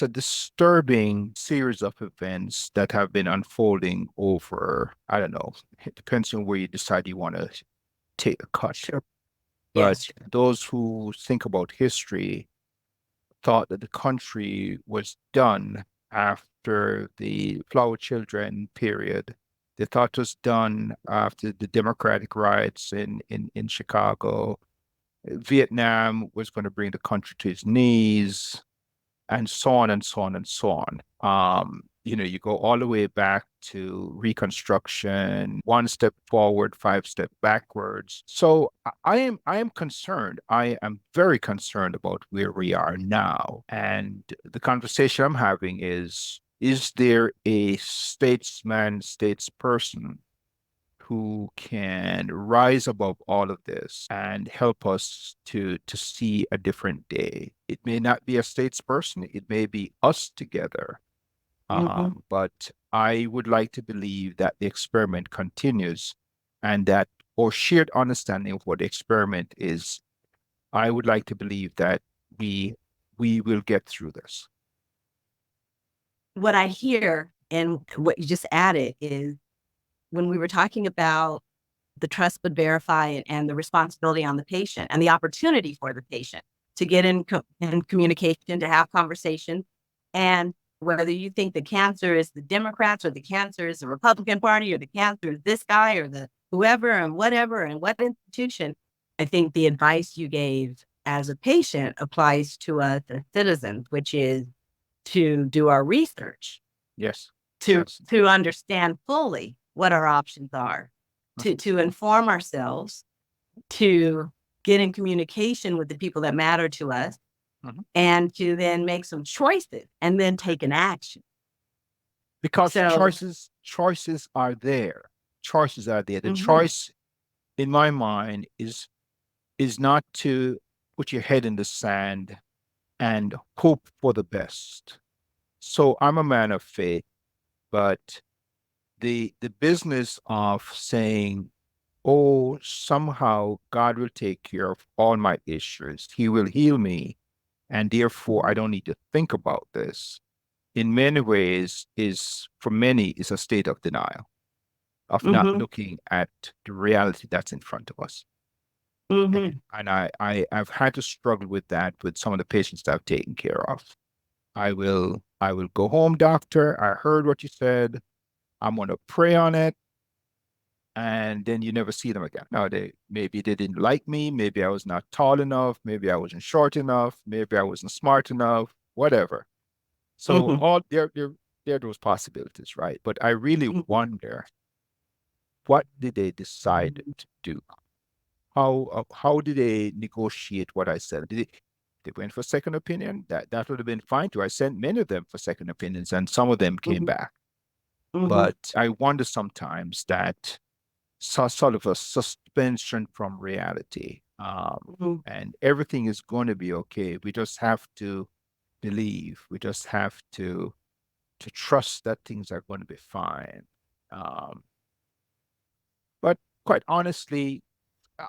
a disturbing series of events that have been unfolding over, I don't know, it depends on where you decide you want to take a cut. Sure. But Yes. those who think about history thought that the country was done after the Flower Children period. They thought it was done after the Democratic riots in Chicago. Vietnam was going to bring the country to its knees, and so on and so on and so on. You go all the way back to Reconstruction, one step forward, five step backwards. So I am concerned. I am very concerned about where we are now. And the conversation I'm having is there a statesman, statesperson who can rise above all of this and help us to see a different day? It may not be a statesperson, it may be us together. Mm-hmm. But I would like to believe that the experiment continues, and that our shared understanding of what the experiment is, I would like to believe that we will get through this. What I hear and what you just added is when we were talking about the trust but verify and the responsibility on the patient and the opportunity for the patient to get in communication, to have conversation. And whether you think the cancer is the Democrats or the cancer is the Republican Party or the cancer is this guy or the whoever and whatever and what institution, I think the advice you gave as a patient applies to us as citizens, which is to do our research, Yes. to Yes. to understand fully what our options are, to inform ourselves, to get in communication with the people that matter to us, Mhm. and to then make some choices and then take an action. Because So, choices are there. Choices are there. The mhm, choice in my mind is not to put your head in the sand and hope for the best. So I'm a man of faith, but the business of saying, oh, somehow God will take care of all my issues, He will heal me, and therefore I mhm, don't need to think about this, in many ways is, for many, is a state of denial, of not mhm, looking at the reality that's in front of us. mhm, And I've had to struggle with that with some of the patients that I've taken care of. I will go home, doctor. I heard what you said. I'm gonna pray on it. And then you never see them again. Now maybe they didn't like me, maybe I was not tall enough, maybe I wasn't short enough, maybe I wasn't smart enough, whatever. So mhm, all there are those possibilities, right? But I really mhm, wonder, what did they decide to do? How did they negotiate what I said? They went for second opinion? That would have been fine too. I sent many of them for second opinions, and some of them came mhm, back. mhm, But I wonder sometimes that sort of a suspension from reality, mhm. and everything is going to be okay. We just have to believe. We just have to trust that things are going to be fine. Um, but quite honestly,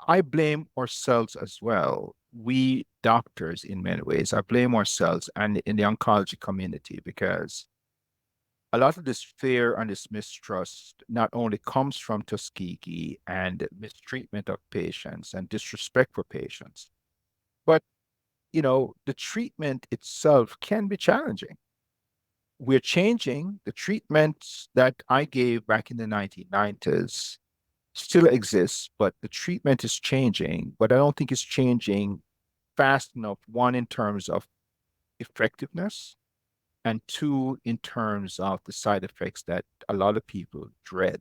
I blame ourselves as well. We doctors, in many ways, I blame ourselves and in the oncology community, because a lot of this fear and this mistrust not only comes from Tuskegee and mistreatment of patients and disrespect for patients, but the treatment itself can be challenging. We're changing. The treatments that I gave back in the 1990s still exists, but the treatment is changing. But I don't think it's changing fast enough, one, in terms of effectiveness, and two, in terms of the side effects that a lot of people dread.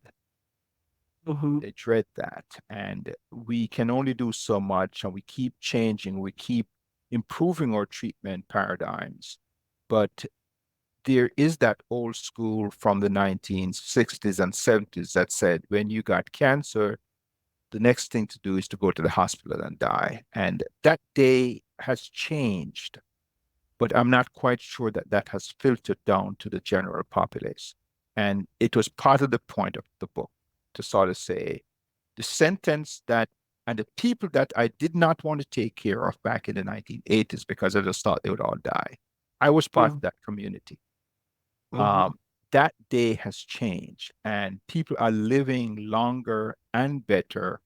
Mhm. They dread that. And we can only do so much, and we keep changing, we keep improving our treatment paradigms. But there is that old school from the 1960s and 70s that said, when you got cancer, the next thing to do is to go to the hospital and die. And that day has changed, but I'm not quite sure that that has filtered down to the general populace. And it was part of the point of the book to sort of say, The sentence that, and the people that I did not want to take care of back in the 1980s because I just thought they would all die. I was part of that community. Mhm. That day has changed, and people are living longer and better,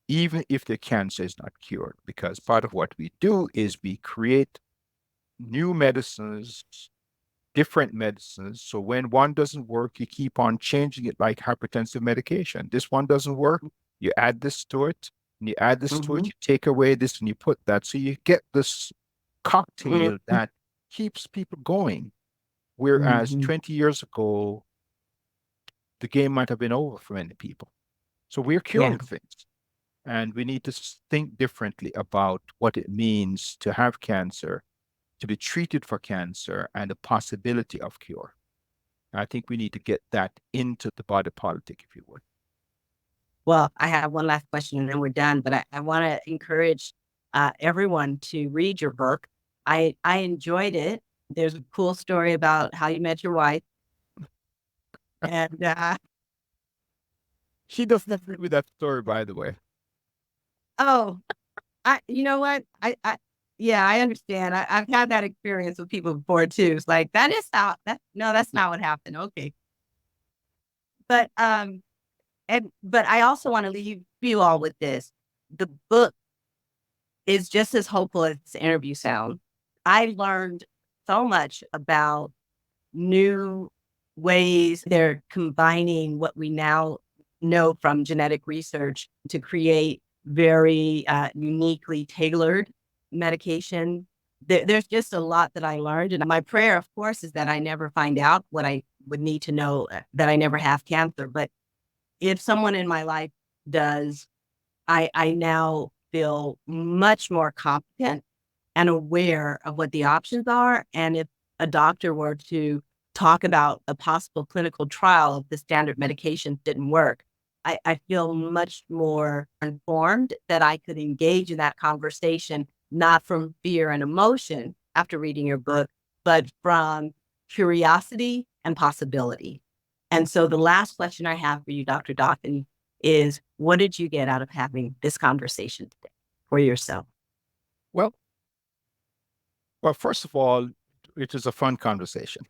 even if the cancer is not cured, because part of what we do is we create new medicines, different medicines. So when one doesn't work, you keep on changing it like hypertensive medication. This one doesn't work, you add this to it, and you add this to it, Mhm. you take away this and you put that. So you get this cocktail Mhm. that keeps people going. Whereas Mhm. 20 years ago, the game might have been over for many people. So we're Yeah. curing things. And we need to think differently about what it means to have cancer, to be treated for cancer, and the possibility of cure. I think we need to get that into the body politic, if you would. Well, I have one last question and then we're done, but I want to encourage everyone to read your book. I enjoyed it. There's a cool story about how you met your wife. And She doesn't agree with that story, by the way. oh, you know what? Yeah, I understand. I've had that experience with people before too. It's like, that is how, no, that's not what happened. Okay. But, but I also want to leave you all with this. The book is just as hopeful as the interview sounds. I learned so much about new ways they're combining what we now know from genetic research to create very uniquely tailored medication. There's just a lot that I learned. And my prayer, of course, is that I never find out what I would need to know, that I never have cancer. But if someone in my life does, I now feel much more competent and aware of what the options are. And if a doctor were to talk about a possible clinical trial if the standard medications didn't work, I feel much more informed that I could engage in that conversation, not from fear and emotion after reading your book, but from curiosity and possibility. And so the last question I have for you, Dr. Dawkins, is what did you get out of having this conversation today for yourself? Well, well, first of all, it was a fun conversation.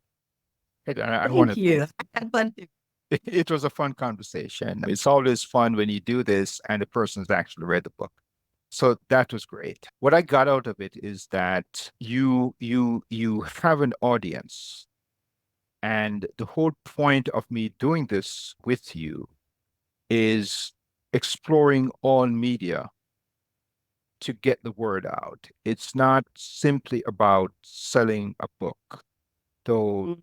I want Thank to you. thank I had fun too. it was a fun conversation. It's always fun when you do this and the person's actually read the book. So that was great. What I got out of it is that you have an audience. And the whole point of me doing this with you is exploring all media to get the word out. It's not simply about selling a book, though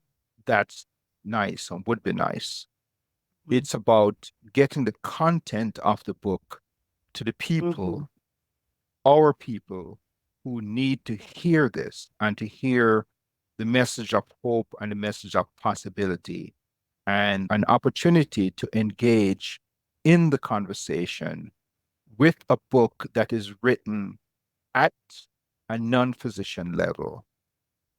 that's nice and would be nice. Mhm. It's about getting the content of the book to the Mhm. people, our people who need to hear this and to hear the message of hope and the message of possibility and an opportunity to engage in the conversation with a book that is written at a non-physician level,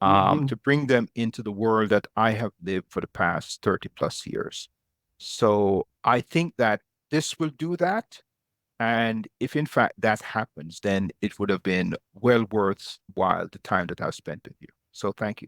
Mhm. to bring them into the world that I have lived for the past 30 plus years. So I think that this will do that. And if in fact that happens, then it would have been well worthwhile the time that I've spent with you. So thank you.